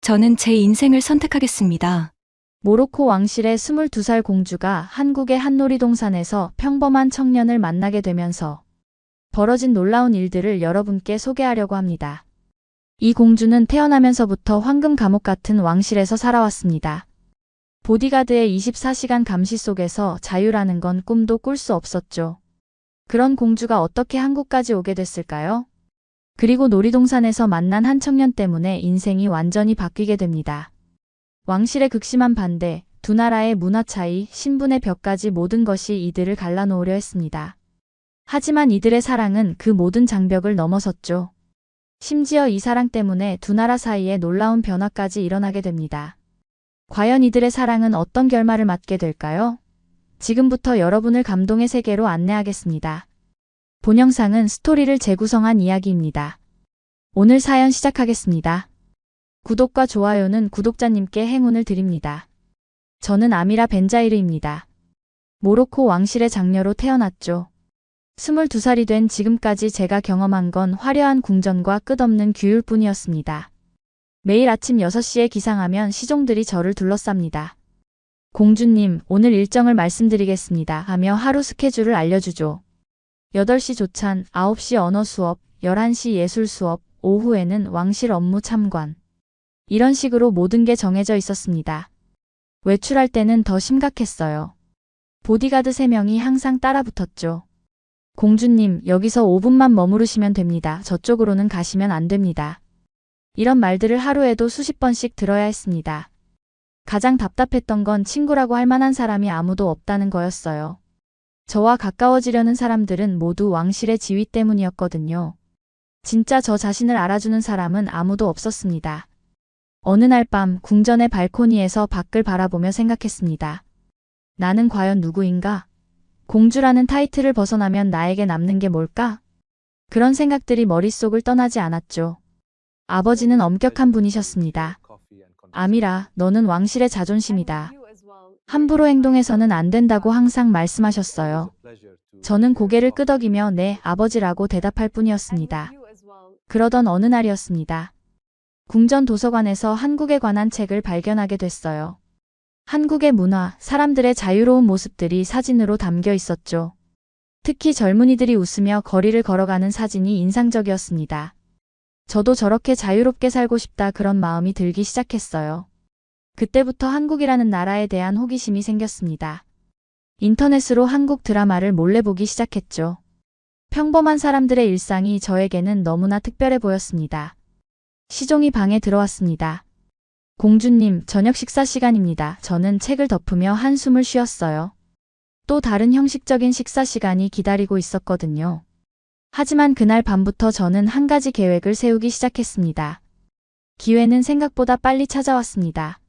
저는 제 인생을 선택하겠습니다. 모로코 왕실의 22살 공주가 한국의 한 놀이동산에서 평범한 청년을 만나게 되면서 벌어진 놀라운 일들을 여러분께 소개하려고 합니다. 이 공주는 태어나면서부터 황금 감옥 같은 왕실에서 살아왔습니다. 보디가드의 24시간 감시 속에서 자유라는 건 꿈도 꿀 수 없었죠. 그런 공주가 어떻게 한국까지 오게 됐을까요? 그리고 놀이동산에서 만난 한 청년 때문에 인생이 완전히 바뀌게 됩니다. 왕실의 극심한 반대, 두 나라의 문화 차이, 신분의 벽까지 모든 것이 이들을 갈라놓으려 했습니다. 하지만 이들의 사랑은 그 모든 장벽을 넘어섰죠. 심지어 이 사랑 때문에 두 나라 사이에 놀라운 변화까지 일어나게 됩니다. 과연 이들의 사랑은 어떤 결말을 맞게 될까요? 지금부터 여러분을 감동의 세계로 안내하겠습니다. 본 영상은 스토리를 재구성한 이야기입니다. 오늘 사연 시작하겠습니다. 구독과 좋아요는 구독자님께 행운을 드립니다. 저는 아미라 벤자이르입니다. 모로코 왕실의 장녀로 태어났죠. 22살이 된 지금까지 제가 경험한 건 화려한 궁전과 끝없는 규율뿐이었습니다. 매일 아침 6시에 기상하면 시종들이 저를 둘러쌉니다. 공주님, 오늘 일정을 말씀드리겠습니다 하며 하루 스케줄을 알려주죠. 8시 조찬, 9시 언어 수업, 11시 예술 수업, 오후에는 왕실 업무 참관. 이런 식으로 모든 게 정해져 있었습니다. 외출할 때는 더 심각했어요. 보디가드 3명이 항상 따라붙었죠. 공주님, 여기서 5분만 머무르시면 됩니다. 저쪽으로는 가시면 안 됩니다. 이런 말들을 하루에도 수십 번씩 들어야 했습니다. 가장 답답했던 건 친구라고 할 만한 사람이 아무도 없다는 거였어요. 저와 가까워지려는 사람들은 모두 왕실의 지위 때문이었거든요. 진짜 저 자신을 알아주는 사람은 아무도 없었습니다. 어느 날 밤 궁전의 발코니에서 밖을 바라보며 생각했습니다. 나는 과연 누구인가? 공주라는 타이틀을 벗어나면 나에게 남는 게 뭘까? 그런 생각들이 머릿속을 떠나지 않았죠. 아버지는 엄격한 분이셨습니다. 아미라, 너는 왕실의 자존심이다. 함부로 행동해서는 안 된다고 항상 말씀하셨어요. 저는 고개를 끄덕이며 네, 아버지라고 대답할 뿐이었습니다. 그러던 어느 날이었습니다. 궁전 도서관에서 한국에 관한 책을 발견하게 됐어요. 한국의 문화, 사람들의 자유로운 모습들이 사진으로 담겨 있었죠. 특히 젊은이들이 웃으며 거리를 걸어가는 사진이 인상적이었습니다. 저도 저렇게 자유롭게 살고 싶다 그런 마음이 들기 시작했어요. 그때부터 한국이라는 나라에 대한 호기심이 생겼습니다. 인터넷으로 한국 드라마를 몰래 보기 시작했죠. 평범한 사람들의 일상이 저에게는 너무나 특별해 보였습니다. 시종이 방에 들어왔습니다. 공주님, 저녁 식사 시간입니다. 저는 책을 덮으며 한숨을 쉬었어요. 또 다른 형식적인 식사 시간이 기다리고 있었거든요. 하지만 그날 밤부터 저는 한 가지 계획을 세우기 시작했습니다. 기회는 생각보다 빨리 찾아왔습니다.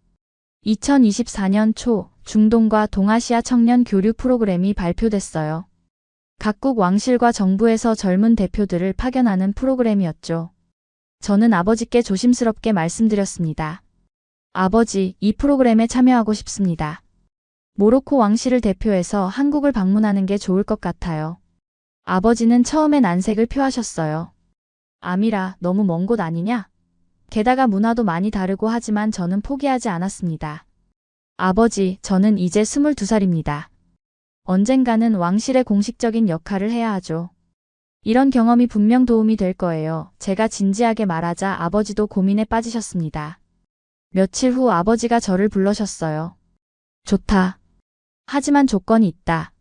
2024년 초 중동과 동아시아 청년 교류 프로그램이 발표됐어요. 각국 왕실과 정부에서 젊은 대표들을 파견하는 프로그램이었죠. 저는 아버지께 조심스럽게 말씀드렸습니다. 아버지, 이 프로그램에 참여하고 싶습니다. 모로코 왕실을 대표해서 한국을 방문하는 게 좋을 것 같아요. 아버지는 처음엔 안색을 표하셨어요. 아미라, 너무 먼 곳 아니냐? 게다가 문화도 많이 다르고 하지만 저는 포기하지 않았습니다. 아버지, 저는 이제 22살입니다. 언젠가는 왕실의 공식적인 역할을 해야 하죠. 이런 경험이 분명 도움이 될 거예요. 제가 진지하게 말하자 아버지도 고민에 빠지셨습니다. 며칠 후 아버지가 저를 불러셨어요. 좋다. 하지만 조건이 있다.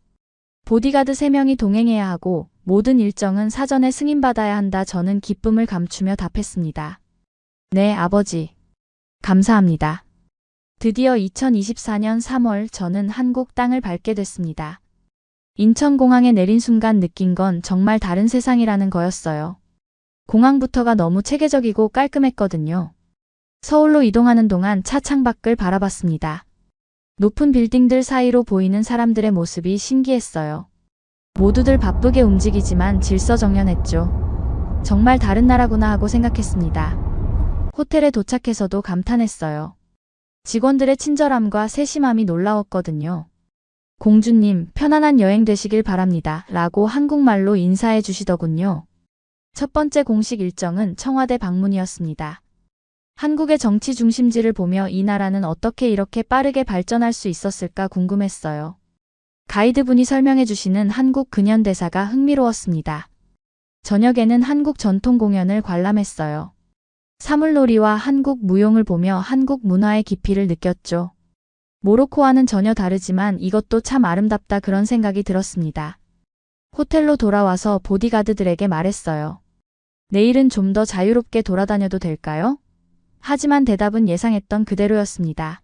보디가드 3명이 동행해야 하고 모든 일정은 사전에 승인받아야 한다. 저는 기쁨을 감추며 답했습니다. 네, 아버지. 감사합니다. 드디어 2024년 3월 저는 한국 땅을 밟게 됐습니다. 인천공항에 내린 순간 느낀 건 정말 다른 세상이라는 거였어요. 공항부터가 너무 체계적이고 깔끔했거든요. 서울로 이동하는 동안 차 창밖을 바라봤습니다. 높은 빌딩들 사이로 보이는 사람들의 모습이 신기했어요. 모두들 바쁘게 움직이지만 질서정연했죠. 정말 다른 나라구나 하고 생각했습니다. 호텔에 도착해서도 감탄했어요. 직원들의 친절함과 세심함이 놀라웠거든요. 공주님, 편안한 여행 되시길 바랍니다. 라고 한국말로 인사해 주시더군요. 첫 번째 공식 일정은 청와대 방문이었습니다. 한국의 정치 중심지를 보며 이 나라는 어떻게 이렇게 빠르게 발전할 수 있었을까 궁금했어요. 가이드분이 설명해 주시는 한국 근현대사가 흥미로웠습니다. 저녁에는 한국 전통 공연을 관람했어요. 사물놀이와 한국 무용을 보며 한국 문화의 깊이를 느꼈죠. 모로코와는 전혀 다르지만 이것도 참 아름답다 그런 생각이 들었습니다. 호텔로 돌아와서 보디가드들에게 말했어요. 내일은 좀 더 자유롭게 돌아다녀도 될까요? 하지만 대답은 예상했던 그대로였습니다.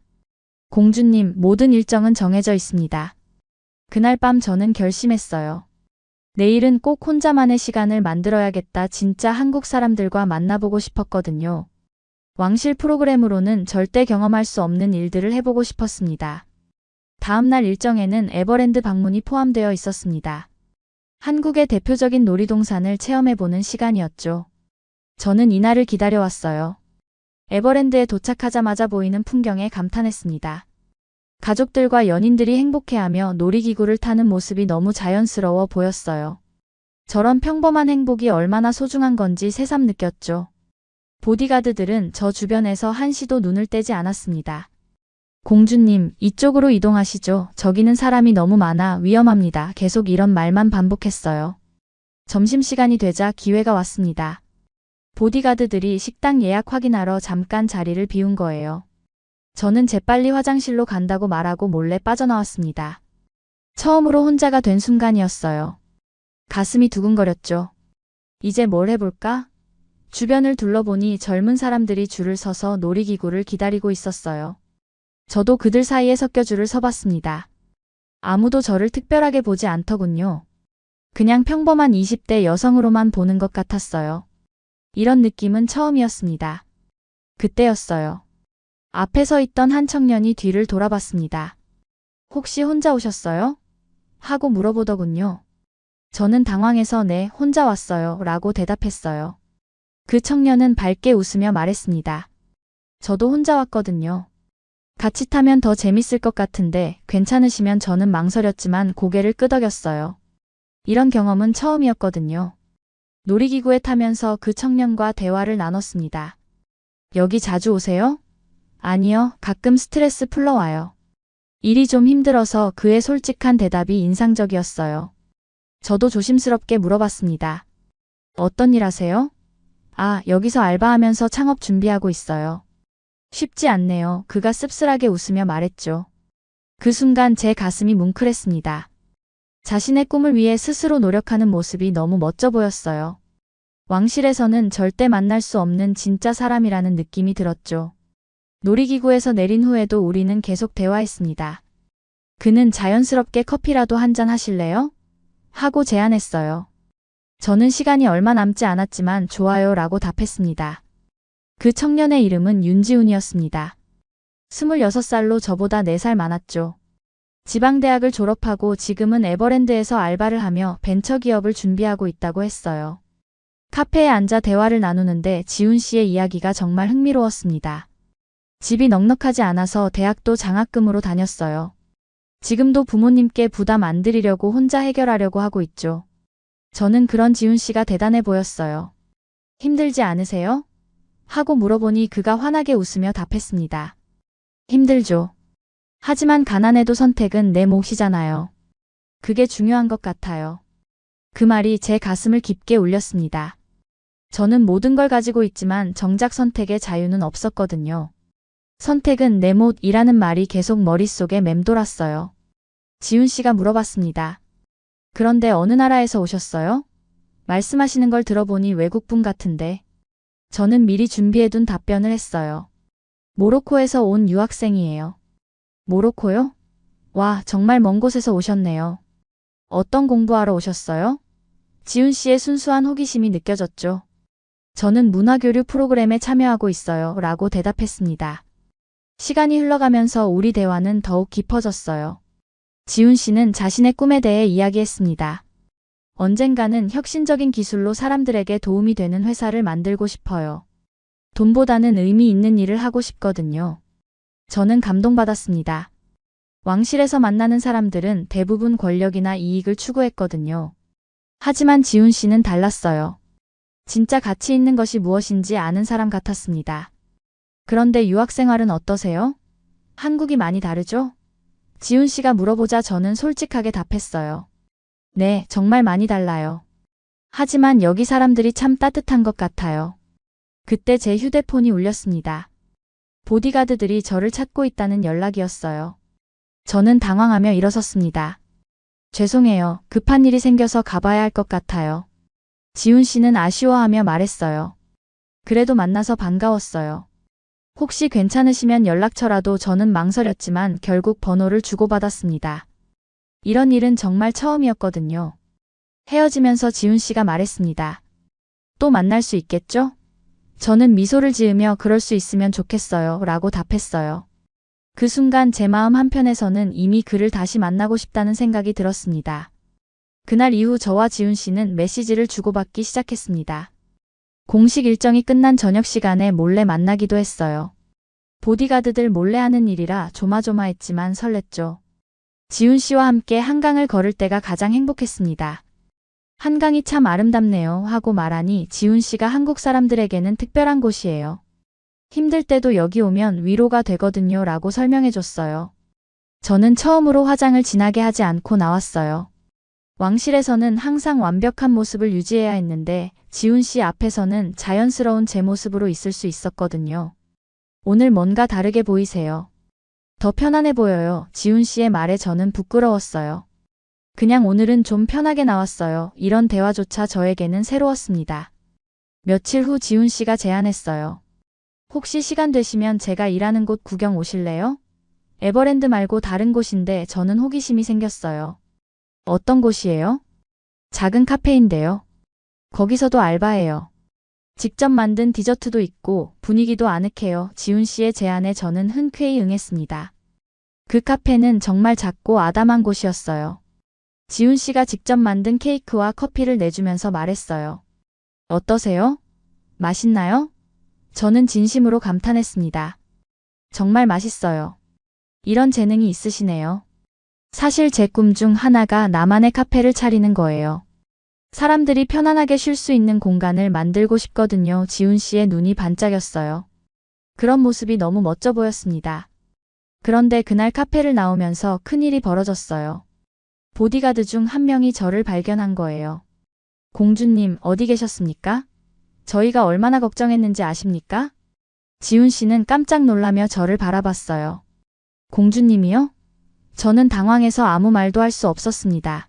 공주님, 모든 일정은 정해져 있습니다. 그날 밤 저는 결심했어요. 내일은 꼭 혼자만의 시간을 만들어야겠다. 진짜 한국 사람들과 만나보고 싶었거든요. 왕실 프로그램으로는 절대 경험할 수 없는 일들을 해보고 싶었습니다. 다음날 일정에는 에버랜드 방문이 포함되어 있었습니다. 한국의 대표적인 놀이동산을 체험해보는 시간이었죠. 저는 이날을 기다려왔어요. 에버랜드에 도착하자마자 보이는 풍경에 감탄했습니다. 가족들과 연인들이 행복해하며 놀이기구를 타는 모습이 너무 자연스러워 보였어요. 저런 평범한 행복이 얼마나 소중한 건지 새삼 느꼈죠. 보디가드들은 저 주변에서 한시도 눈을 떼지 않았습니다. 공주님, 이쪽으로 이동하시죠. 저기는 사람이 너무 많아 위험합니다. 계속 이런 말만 반복했어요. 점심시간이 되자 기회가 왔습니다. 보디가드들이 식당 예약 확인하러 잠깐 자리를 비운 거예요. 저는 재빨리 화장실로 간다고 말하고 몰래 빠져나왔습니다. 처음으로 혼자가 된 순간이었어요. 가슴이 두근거렸죠. 이제 뭘 해볼까? 주변을 둘러보니 젊은 사람들이 줄을 서서 놀이기구를 기다리고 있었어요. 저도 그들 사이에 섞여 줄을 서봤습니다. 아무도 저를 특별하게 보지 않더군요. 그냥 평범한 20대 여성으로만 보는 것 같았어요. 이런 느낌은 처음이었습니다. 그때였어요. 앞에 서 있던 한 청년이 뒤를 돌아봤습니다. 혹시 혼자 오셨어요? 하고 물어보더군요. 저는 당황해서 네, 혼자 왔어요 라고 대답했어요. 그 청년은 밝게 웃으며 말했습니다. 저도 혼자 왔거든요. 같이 타면 더 재밌을 것 같은데 괜찮으시면 저는 망설였지만 고개를 끄덕였어요. 이런 경험은 처음이었거든요. 놀이기구에 타면서 그 청년과 대화를 나눴습니다. 여기 자주 오세요? 아니요, 가끔 스트레스 풀러 와요. 일이 좀 힘들어서 그의 솔직한 대답이 인상적이었어요. 저도 조심스럽게 물어봤습니다. 어떤 일 하세요? 아, 여기서 알바하면서 창업 준비하고 있어요. 쉽지 않네요. 그가 씁쓸하게 웃으며 말했죠. 그 순간 제 가슴이 뭉클했습니다. 자신의 꿈을 위해 스스로 노력하는 모습이 너무 멋져 보였어요. 왕실에서는 절대 만날 수 없는 진짜 사람이라는 느낌이 들었죠. 놀이기구에서 내린 후에도 우리는 계속 대화했습니다. 그는 자연스럽게 커피라도 한잔 하실래요? 하고 제안했어요. 저는 시간이 얼마 남지 않았지만 좋아요 라고 답했습니다. 그 청년의 이름은 윤지훈이었습니다. 26살로 저보다 4살 많았죠. 지방대학을 졸업하고 지금은 에버랜드에서 알바를 하며 벤처기업을 준비하고 있다고 했어요. 카페에 앉아 대화를 나누는데 지훈 씨의 이야기가 정말 흥미로웠습니다. 집이 넉넉하지 않아서 대학도 장학금으로 다녔어요. 지금도 부모님께 부담 안 드리려고 혼자 해결하려고 하고 있죠. 저는 그런 지훈 씨가 대단해 보였어요. 힘들지 않으세요? 하고 물어보니 그가 환하게 웃으며 답했습니다. 힘들죠. 하지만 가난해도 선택은 내 몫이잖아요. 그게 중요한 것 같아요. 그 말이 제 가슴을 깊게 울렸습니다. 저는 모든 걸 가지고 있지만 정작 선택의 자유는 없었거든요. 선택은 내 몫이라는 말이 계속 머릿속에 맴돌았어요. 지훈 씨가 물어봤습니다. 그런데 어느 나라에서 오셨어요? 말씀하시는 걸 들어보니 외국분 같은데. 저는 미리 준비해둔 답변을 했어요. 모로코에서 온 유학생이에요. 모로코요? 와, 정말 먼 곳에서 오셨네요. 어떤 공부하러 오셨어요? 지훈 씨의 순수한 호기심이 느껴졌죠. 저는 문화교류 프로그램에 참여하고 있어요 라고 대답했습니다. 시간이 흘러가면서 우리 대화는 더욱 깊어졌어요. 지훈 씨는 자신의 꿈에 대해 이야기했습니다. 언젠가는 혁신적인 기술로 사람들에게 도움이 되는 회사를 만들고 싶어요. 돈보다는 의미 있는 일을 하고 싶거든요. 저는 감동받았습니다. 왕실에서 만나는 사람들은 대부분 권력이나 이익을 추구했거든요. 하지만 지훈 씨는 달랐어요. 진짜 가치 있는 것이 무엇인지 아는 사람 같았습니다. 그런데 유학 생활은 어떠세요? 한국이 많이 다르죠? 지훈 씨가 물어보자 저는 솔직하게 답했어요. 네, 정말 많이 달라요. 하지만 여기 사람들이 참 따뜻한 것 같아요. 그때 제 휴대폰이 울렸습니다. 보디가드들이 저를 찾고 있다는 연락이었어요. 저는 당황하며 일어섰습니다. 죄송해요. 급한 일이 생겨서 가봐야 할 것 같아요. 지훈 씨는 아쉬워하며 말했어요. 그래도 만나서 반가웠어요. 혹시 괜찮으시면 연락처라도. 저는 망설였지만 결국 번호를 주고받았습니다. 이런 일은 정말 처음이었거든요. 헤어지면서 지훈 씨가 말했습니다. 또 만날 수 있겠죠? 저는 미소를 지으며 그럴 수 있으면 좋겠어요 라고 답했어요. 그 순간 제 마음 한편에서는 이미 그를 다시 만나고 싶다는 생각이 들었습니다. 그날 이후 저와 지훈 씨는 메시지를 주고받기 시작했습니다. 공식 일정이 끝난 저녁 시간에 몰래 만나기도 했어요. 보디가드들 몰래 하는 일이라 조마조마했지만 설렜죠. 지훈 씨와 함께 한강을 걸을 때가 가장 행복했습니다. 한강이 참 아름답네요 하고 말하니 지훈 씨가 한국 사람들에게는 특별한 곳이에요. 힘들 때도 여기 오면 위로가 되거든요 라고 설명해줬어요. 저는 처음으로 화장을 진하게 하지 않고 나왔어요. 왕실에서는 항상 완벽한 모습을 유지해야 했는데 지훈 씨 앞에서는 자연스러운 제 모습으로 있을 수 있었거든요. 오늘 뭔가 다르게 보이세요. 더 편안해 보여요. 지훈 씨의 말에 저는 부끄러웠어요. 그냥 오늘은 좀 편하게 나왔어요. 이런 대화조차 저에게는 새로웠습니다. 며칠 후 지훈 씨가 제안했어요. 혹시 시간 되시면 제가 일하는 곳 구경 오실래요? 에버랜드 말고 다른 곳인데 저는 호기심이 생겼어요. 어떤 곳이에요? 작은 카페인데요. 거기서도 알바해요. 직접 만든 디저트도 있고 분위기도 아늑해요. 지훈 씨의 제안에 저는 흔쾌히 응했습니다. 그 카페는 정말 작고 아담한 곳이었어요. 지훈 씨가 직접 만든 케이크와 커피를 내주면서 말했어요. 어떠세요? 맛있나요? 저는 진심으로 감탄했습니다. 정말 맛있어요. 이런 재능이 있으시네요. 사실 제 꿈 중 하나가 나만의 카페를 차리는 거예요. 사람들이 편안하게 쉴 수 있는 공간을 만들고 싶거든요. 지훈 씨의 눈이 반짝였어요. 그런 모습이 너무 멋져 보였습니다. 그런데 그날 카페를 나오면서 큰일이 벌어졌어요. 보디가드 중 한 명이 저를 발견한 거예요. 공주님, 어디 계셨습니까? 저희가 얼마나 걱정했는지 아십니까? 지훈 씨는 깜짝 놀라며 저를 바라봤어요. 공주님이요? 저는 당황해서 아무 말도 할 수 없었습니다.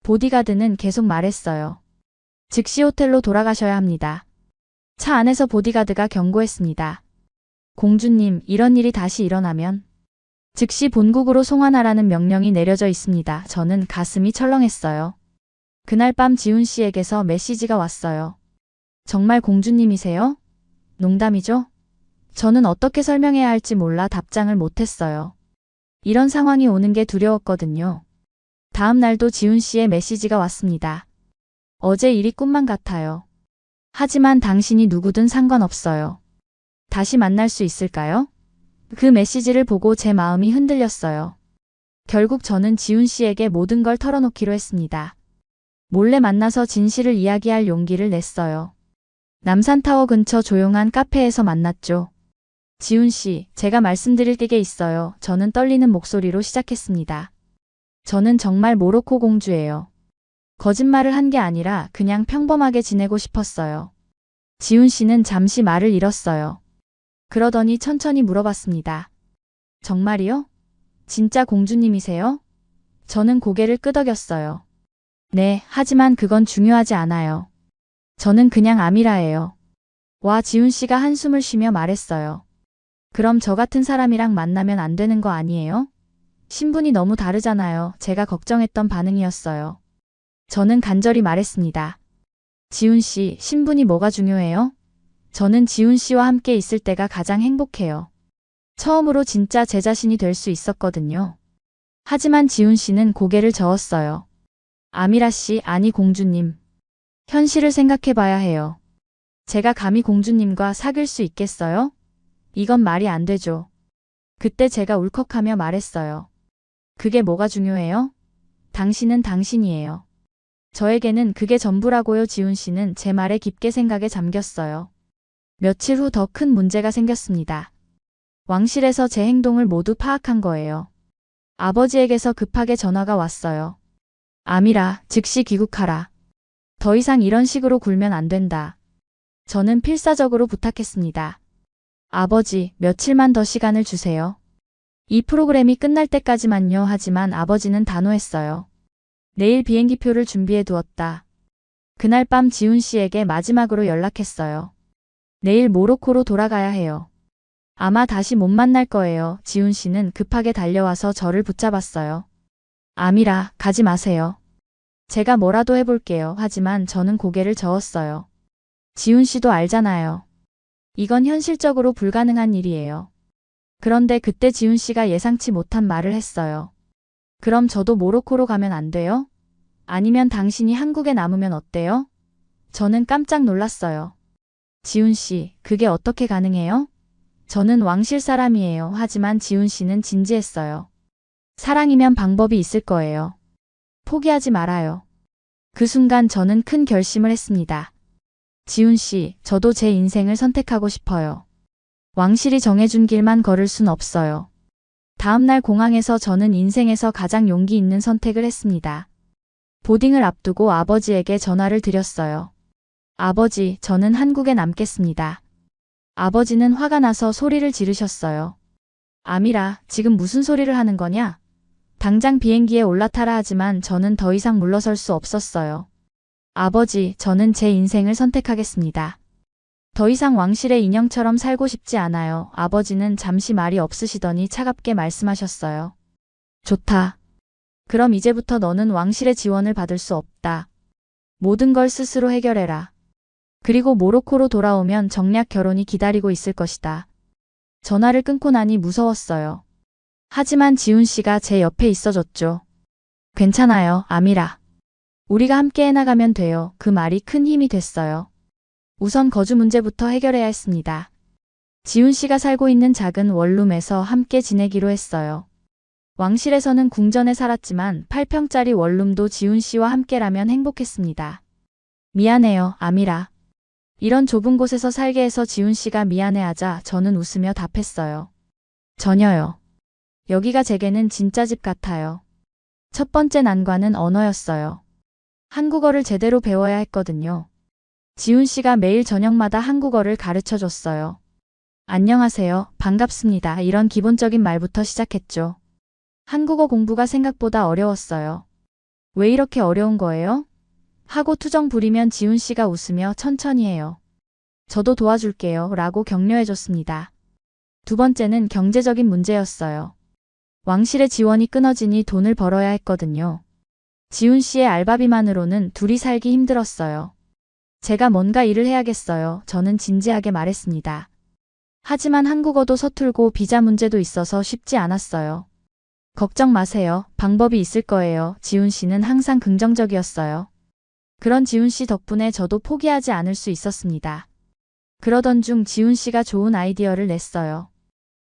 보디가드는 계속 말했어요. 즉시 호텔로 돌아가셔야 합니다. 차 안에서 보디가드가 경고했습니다. 공주님, 이런 일이 다시 일어나면 즉시 본국으로 송환하라는 명령이 내려져 있습니다. 저는 가슴이 철렁했어요. 그날 밤 지훈 씨에게서 메시지가 왔어요. 정말 공주님이세요? 농담이죠? 저는 어떻게 설명해야 할지 몰라 답장을 못했어요. 이런 상황이 오는 게 두려웠거든요. 다음 날도 지훈 씨의 메시지가 왔습니다. 어제 일이 꿈만 같아요. 하지만 당신이 누구든 상관없어요. 다시 만날 수 있을까요? 그 메시지를 보고 제 마음이 흔들렸어요. 결국 저는 지훈 씨에게 모든 걸 털어놓기로 했습니다. 몰래 만나서 진실을 이야기할 용기를 냈어요. 남산타워 근처 조용한 카페에서 만났죠. 지훈 씨, 제가 말씀드릴 게 있어요. 저는 떨리는 목소리로 시작했습니다. 저는 정말 모로코 공주예요. 거짓말을 한 게 아니라 그냥 평범하게 지내고 싶었어요. 지훈 씨는 잠시 말을 잃었어요. 그러더니 천천히 물어봤습니다. 정말이요? 진짜 공주님이세요? 저는 고개를 끄덕였어요. 네, 하지만 그건 중요하지 않아요. 저는 그냥 아미라예요. 와, 지훈 씨가 한숨을 쉬며 말했어요. 그럼 저 같은 사람이랑 만나면 안 되는 거 아니에요? 신분이 너무 다르잖아요. 제가 걱정했던 반응이었어요. 저는 간절히 말했습니다. 지훈 씨, 신분이 뭐가 중요해요? 저는 지훈 씨와 함께 있을 때가 가장 행복해요. 처음으로 진짜 제 자신이 될 수 있었거든요. 하지만 지훈 씨는 고개를 저었어요. 아미라 씨, 아니 공주님. 현실을 생각해 봐야 해요. 제가 감히 공주님과 사귈 수 있겠어요? 이건 말이 안 되죠. 그때 제가 울컥하며 말했어요. 그게 뭐가 중요해요? 당신은 당신이에요. 저에게는 그게 전부라고요. 지훈 씨는 제 말에 깊게 생각에 잠겼어요. 며칠 후 더 큰 문제가 생겼습니다. 왕실에서 제 행동을 모두 파악한 거예요. 아버지에게서 급하게 전화가 왔어요. 아미라, 즉시 귀국하라. 더 이상 이런 식으로 굴면 안 된다. 저는 필사적으로 부탁했습니다. 아버지, 며칠만 더 시간을 주세요. 이 프로그램이 끝날 때까지만요. 하지만 아버지는 단호했어요. 내일 비행기표를 준비해 두었다. 그날 밤 지훈 씨에게 마지막으로 연락했어요. 내일 모로코로 돌아가야 해요. 아마 다시 못 만날 거예요. 지훈 씨는 급하게 달려와서 저를 붙잡았어요. 아미라, 가지 마세요. 제가 뭐라도 해볼게요. 하지만 저는 고개를 저었어요. 지훈 씨도 알잖아요. 이건 현실적으로 불가능한 일이에요. 그런데 그때 지훈 씨가 예상치 못한 말을 했어요. 그럼 저도 모로코로 가면 안 돼요? 아니면 당신이 한국에 남으면 어때요? 저는 깜짝 놀랐어요. 지훈 씨, 그게 어떻게 가능해요? 저는 왕실 사람이에요. 하지만 지훈 씨는 진지했어요. 사랑이면 방법이 있을 거예요. 포기하지 말아요. 그 순간 저는 큰 결심을 했습니다. 지훈 씨, 저도 제 인생을 선택하고 싶어요. 왕실이 정해준 길만 걸을 순 없어요. 다음날 공항에서 저는 인생에서 가장 용기 있는 선택을 했습니다. 보딩을 앞두고 아버지에게 전화를 드렸어요. 아버지, 저는 한국에 남겠습니다. 아버지는 화가 나서 소리를 지르셨어요. 아미라, 지금 무슨 소리를 하는 거냐? 당장 비행기에 올라타라. 하지만 저는 더 이상 물러설 수 없었어요. 아버지, 저는 제 인생을 선택하겠습니다. 더 이상 왕실의 인형처럼 살고 싶지 않아요. 아버지는 잠시 말이 없으시더니 차갑게 말씀하셨어요. 좋다. 그럼 이제부터 너는 왕실의 지원을 받을 수 없다. 모든 걸 스스로 해결해라. 그리고 모로코로 돌아오면 정략 결혼이 기다리고 있을 것이다. 전화를 끊고 나니 무서웠어요. 하지만 지훈 씨가 제 옆에 있어줬죠. 괜찮아요, 아미라. 우리가 함께 해나가면 돼요. 그 말이 큰 힘이 됐어요. 우선 거주 문제부터 해결해야 했습니다. 지훈 씨가 살고 있는 작은 원룸에서 함께 지내기로 했어요. 왕실에서는 궁전에 살았지만 8평짜리 원룸도 지훈 씨와 함께라면 행복했습니다. 미안해요, 아미라. 이런 좁은 곳에서 살게 해서 지훈 씨가 미안해하자 저는 웃으며 답했어요. 전혀요. 여기가 제게는 진짜 집 같아요. 첫 번째 난관은 언어였어요. 한국어를 제대로 배워야 했거든요. 지훈 씨가 매일 저녁마다 한국어를 가르쳐 줬어요. 안녕하세요, 반갑습니다. 이런 기본적인 말부터 시작했죠. 한국어 공부가 생각보다 어려웠어요. 왜 이렇게 어려운 거예요? 하고 투정 부리면 지훈 씨가 웃으며 천천히 해요. 저도 도와줄게요. 라고 격려해줬습니다. 두 번째는 경제적인 문제였어요. 왕실의 지원이 끊어지니 돈을 벌어야 했거든요. 지훈 씨의 알바비만으로는 둘이 살기 힘들었어요. 제가 뭔가 일을 해야겠어요. 저는 진지하게 말했습니다. 하지만 한국어도 서툴고 비자 문제도 있어서 쉽지 않았어요. 걱정 마세요. 방법이 있을 거예요. 지훈 씨는 항상 긍정적이었어요. 그런 지훈 씨 덕분에 저도 포기하지 않을 수 있었습니다. 그러던 중 지훈 씨가 좋은 아이디어를 냈어요.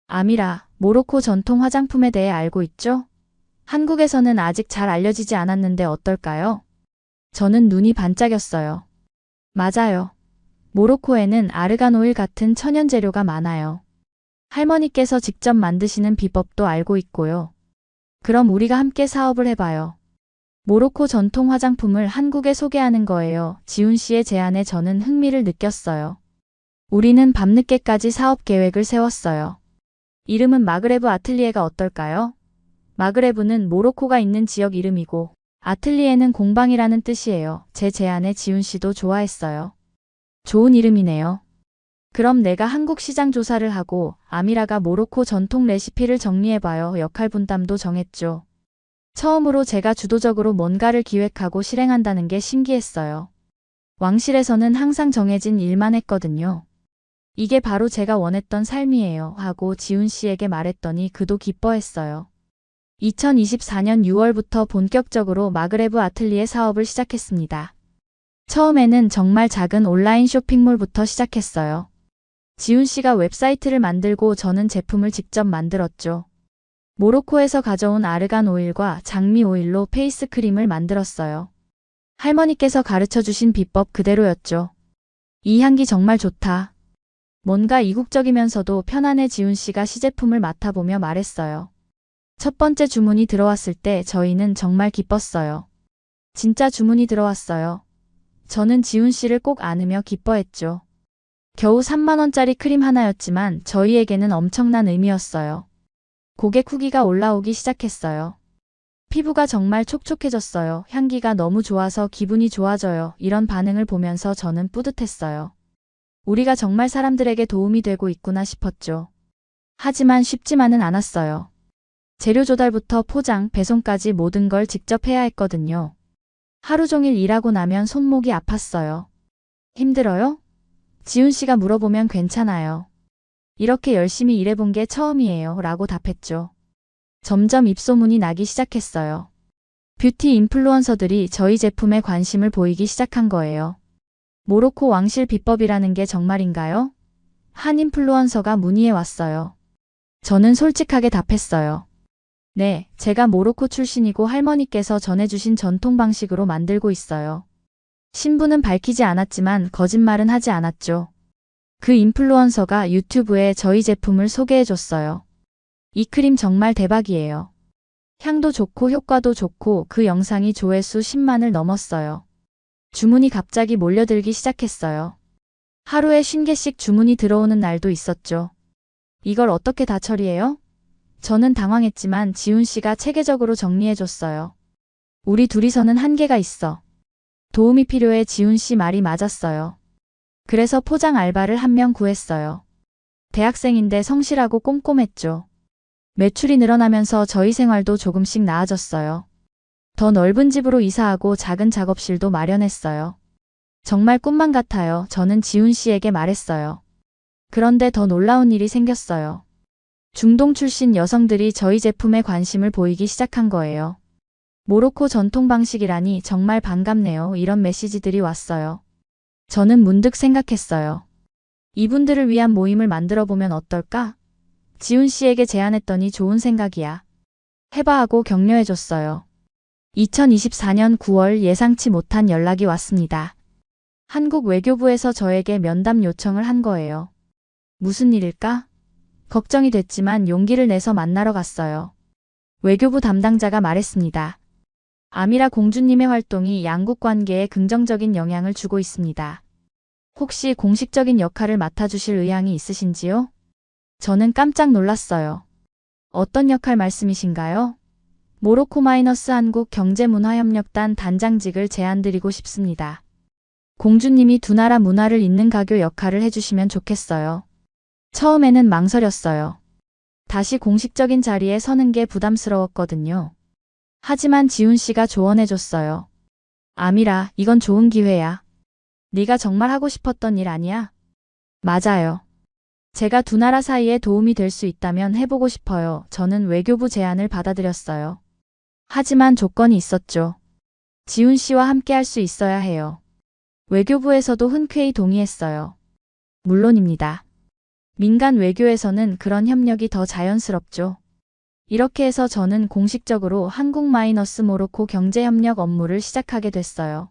아미라, 모로코 전통 화장품에 대해 알고 있죠? 한국에서는 아직 잘 알려지지 않았는데 어떨까요? 저는 눈이 반짝였어요. 맞아요. 모로코에는 아르간 오일 같은 천연 재료가 많아요. 할머니께서 직접 만드시는 비법도 알고 있고요. 그럼 우리가 함께 사업을 해봐요. 모로코 전통 화장품을 한국에 소개하는 거예요. 지훈 씨의 제안에 저는 흥미를 느꼈어요. 우리는 밤늦게까지 사업 계획을 세웠어요. 이름은 마그레브 아틀리에가 어떨까요? 마그레브는 모로코가 있는 지역 이름이고 아틀리에는 공방이라는 뜻이에요. 제 제안에 지훈 씨도 좋아했어요. 좋은 이름이네요. 그럼 내가 한국 시장 조사를 하고 아미라가 모로코 전통 레시피를 정리해봐요. 역할 분담도 정했죠. 처음으로 제가 주도적으로 뭔가를 기획하고 실행한다는 게 신기했어요. 왕실에서는 항상 정해진 일만 했거든요. 이게 바로 제가 원했던 삶이에요. 하고 지훈 씨에게 말했더니 그도 기뻐했어요. 2024년 6월부터 본격적으로 마그레브 아틀리에 사업을 시작했습니다. 처음에는 정말 작은 온라인 쇼핑몰부터 시작했어요. 지훈 씨가 웹사이트를 만들고 저는 제품을 직접 만들었죠. 모로코에서 가져온 아르간 오일과 장미 오일로 페이스 크림을 만들었어요. 할머니께서 가르쳐 주신 비법 그대로였죠. 이 향기 정말 좋다. 뭔가 이국적이면서도 편안해. 지훈 씨가 시제품을 맡아보며 말했어요. 첫 번째 주문이 들어왔을 때 저희는 정말 기뻤어요. 진짜 주문이 들어왔어요. 저는 지훈 씨를 꼭 안으며 기뻐했죠. 겨우 3만 원짜리 크림 하나였지만 저희에게는 엄청난 의미였어요. 고객 후기가 올라오기 시작했어요. 피부가 정말 촉촉해졌어요. 향기가 너무 좋아서 기분이 좋아져요. 이런 반응을 보면서 저는 뿌듯했어요. 우리가 정말 사람들에게 도움이 되고 있구나 싶었죠. 하지만 쉽지만은 않았어요. 재료 조달부터 포장, 배송까지 모든 걸 직접 해야 했거든요. 하루 종일 일하고 나면 손목이 아팠어요. 힘들어요? 지훈 씨가 물어보면 괜찮아요. 이렇게 열심히 일해본 게 처음이에요. 라고 답했죠. 점점 입소문이 나기 시작했어요. 뷰티 인플루언서들이 저희 제품에 관심을 보이기 시작한 거예요. 모로코 왕실 비법이라는 게 정말인가요? 한 인플루언서가 문의해 왔어요. 저는 솔직하게 답했어요. 네, 제가 모로코 출신이고 할머니께서 전해주신 전통 방식으로 만들고 있어요. 신분은 밝히지 않았지만 거짓말은 하지 않았죠. 그 인플루언서가 유튜브에 저희 제품을 소개해줬어요. 이 크림 정말 대박이에요. 향도 좋고 효과도 좋고 그 영상이 조회수 10만을 넘었어요. 주문이 갑자기 몰려들기 시작했어요. 하루에 50개씩 주문이 들어오는 날도 있었죠. 이걸 어떻게 다 처리해요? 저는 당황했지만 지훈 씨가 체계적으로 정리해줬어요. 우리 둘이서는 한계가 있어. 도움이 필요해. 지훈 씨 말이 맞았어요. 그래서 포장 알바를 한 명 구했어요. 대학생인데 성실하고 꼼꼼했죠. 매출이 늘어나면서 저희 생활도 조금씩 나아졌어요. 더 넓은 집으로 이사하고 작은 작업실도 마련했어요. 정말 꿈만 같아요. 저는 지훈 씨에게 말했어요. 그런데 더 놀라운 일이 생겼어요. 중동 출신 여성들이 저희 제품에 관심을 보이기 시작한 거예요. 모로코 전통 방식이라니 정말 반갑네요. 이런 메시지들이 왔어요. 저는 문득 생각했어요. 이분들을 위한 모임을 만들어 보면 어떨까? 지훈 씨에게 제안했더니 좋은 생각이야. 해봐 하고 격려해줬어요. 2024년 9월 예상치 못한 연락이 왔습니다. 한국 외교부에서 저에게 면담 요청을 한 거예요. 무슨 일일까? 걱정이 됐지만 용기를 내서 만나러 갔어요. 외교부 담당자가 말했습니다. 아미라 공주님의 활동이 양국 관계에 긍정적인 영향을 주고 있습니다. 혹시 공식적인 역할을 맡아주실 의향이 있으신지요? 저는 깜짝 놀랐어요. 어떤 역할 말씀이신가요? 모로코 마이너스 한국 경제문화협력단 단장직을 제안드리고 싶습니다. 공주님이 두 나라 문화를 잇는 가교 역할을 해주시면 좋겠어요. 처음에는 망설였어요. 다시 공식적인 자리에 서는 게 부담스러웠거든요. 하지만 지훈 씨가 조언해줬어요. 아미라, 이건 좋은 기회야. 네가 정말 하고 싶었던 일 아니야? 맞아요. 제가 두 나라 사이에 도움이 될 수 있다면 해보고 싶어요. 저는 외교부 제안을 받아들였어요. 하지만 조건이 있었죠. 지훈 씨와 함께 할 수 있어야 해요. 외교부에서도 흔쾌히 동의했어요. 물론입니다. 민간 외교에서는 그런 협력이 더 자연스럽죠. 이렇게 해서 저는 공식적으로 한국 마이너스 모로코 경제협력 업무를 시작하게 됐어요.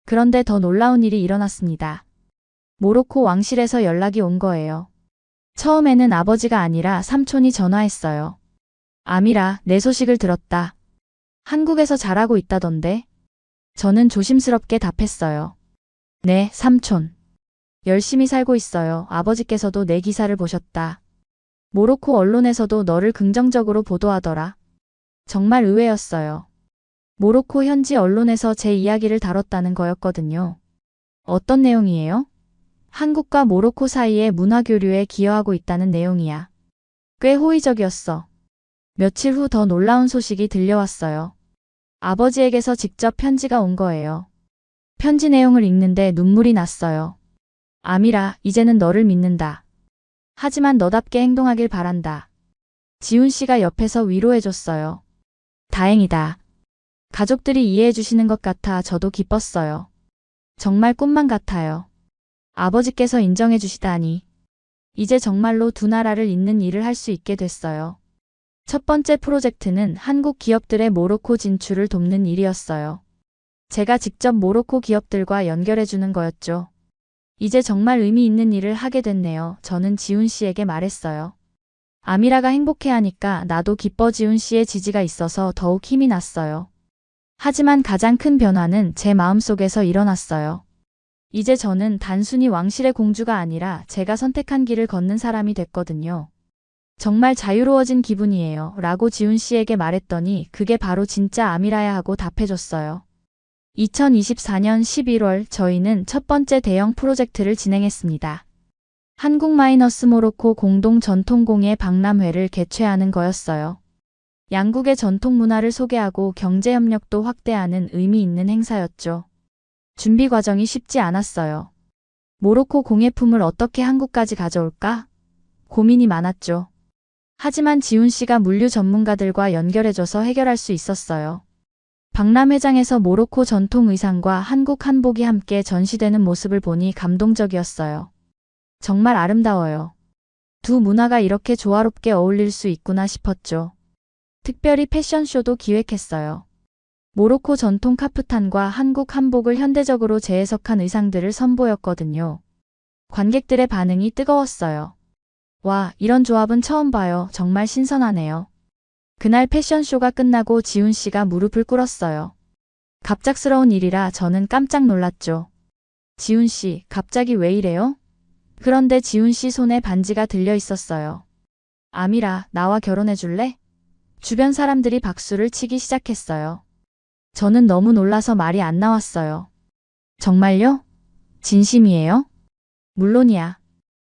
그런데 더 놀라운 일이 일어났습니다. 모로코 왕실에서 연락이 온 거예요. 처음에는 아버지가 아니라 삼촌이 전화했어요. 아미라, 내 소식을 들었다. 한국에서 잘하고 있다던데? 저는 조심스럽게 답했어요. 네, 삼촌. 열심히 살고 있어요. 아버지께서도 내 기사를 보셨다. 모로코 언론에서도 너를 긍정적으로 보도하더라. 정말 의외였어요. 모로코 현지 언론에서 제 이야기를 다뤘다는 거였거든요. 어떤 내용이에요? 한국과 모로코 사이의 문화교류에 기여하고 있다는 내용이야. 꽤 호의적이었어. 며칠 후 더 놀라운 소식이 들려왔어요. 아버지에게서 직접 편지가 온 거예요. 편지 내용을 읽는데 눈물이 났어요. 아미라, 이제는 너를 믿는다. 하지만 너답게 행동하길 바란다. 지훈 씨가 옆에서 위로해줬어요. 다행이다. 가족들이 이해해 주시는 것 같아 저도 기뻤어요. 정말 꿈만 같아요. 아버지께서 인정해 주시다니. 이제 정말로 두 나라를 잇는 일을 할 수 있게 됐어요. 첫 번째 프로젝트는 한국 기업들의 모로코 진출을 돕는 일이었어요. 제가 직접 모로코 기업들과 연결해 주는 거였죠. 이제 정말 의미 있는 일을 하게 됐네요. 저는 지훈 씨에게 말했어요. 아미라가 행복해하니까 나도 기뻐. 지훈 씨의 지지가 있어서 더욱 힘이 났어요. 하지만 가장 큰 변화는 제 마음속에서 일어났어요. 이제 저는 단순히 왕실의 공주가 아니라 제가 선택한 길을 걷는 사람이 됐거든요. 정말 자유로워진 기분이에요. 라고 지훈 씨에게 말했더니 그게 바로 진짜 아미라야 하고 답해줬어요. 2024년 11월 저희는 첫 번째 대형 프로젝트를 진행했습니다. 한국-모로코 공동 전통공예 박람회를 개최하는 거였어요. 양국의 전통 문화를 소개하고 경제 협력도 확대하는 의미 있는 행사였죠. 준비 과정이 쉽지 않았어요. 모로코 공예품을 어떻게 한국까지 가져올까? 고민이 많았죠. 하지만 지훈 씨가 물류 전문가들과 연결해줘서 해결할 수 있었어요. 박람회장에서 모로코 전통 의상과 한국 한복이 함께 전시되는 모습을 보니 감동적이었어요. 정말 아름다워요. 두 문화가 이렇게 조화롭게 어울릴 수 있구나 싶었죠. 특별히 패션쇼도 기획했어요. 모로코 전통 카프탄과 한국 한복을 현대적으로 재해석한 의상들을 선보였거든요. 관객들의 반응이 뜨거웠어요. 와, 이런 조합은 처음 봐요. 정말 신선하네요. 그날 패션쇼가 끝나고 지훈 씨가 무릎을 꿇었어요. 갑작스러운 일이라 저는 깜짝 놀랐죠. 지훈 씨, 갑자기 왜 이래요? 그런데 지훈 씨 손에 반지가 들려 있었어요. 아미라, 나와 결혼해 줄래? 주변 사람들이 박수를 치기 시작했어요. 저는 너무 놀라서 말이 안 나왔어요. 정말요? 진심이에요? 물론이야.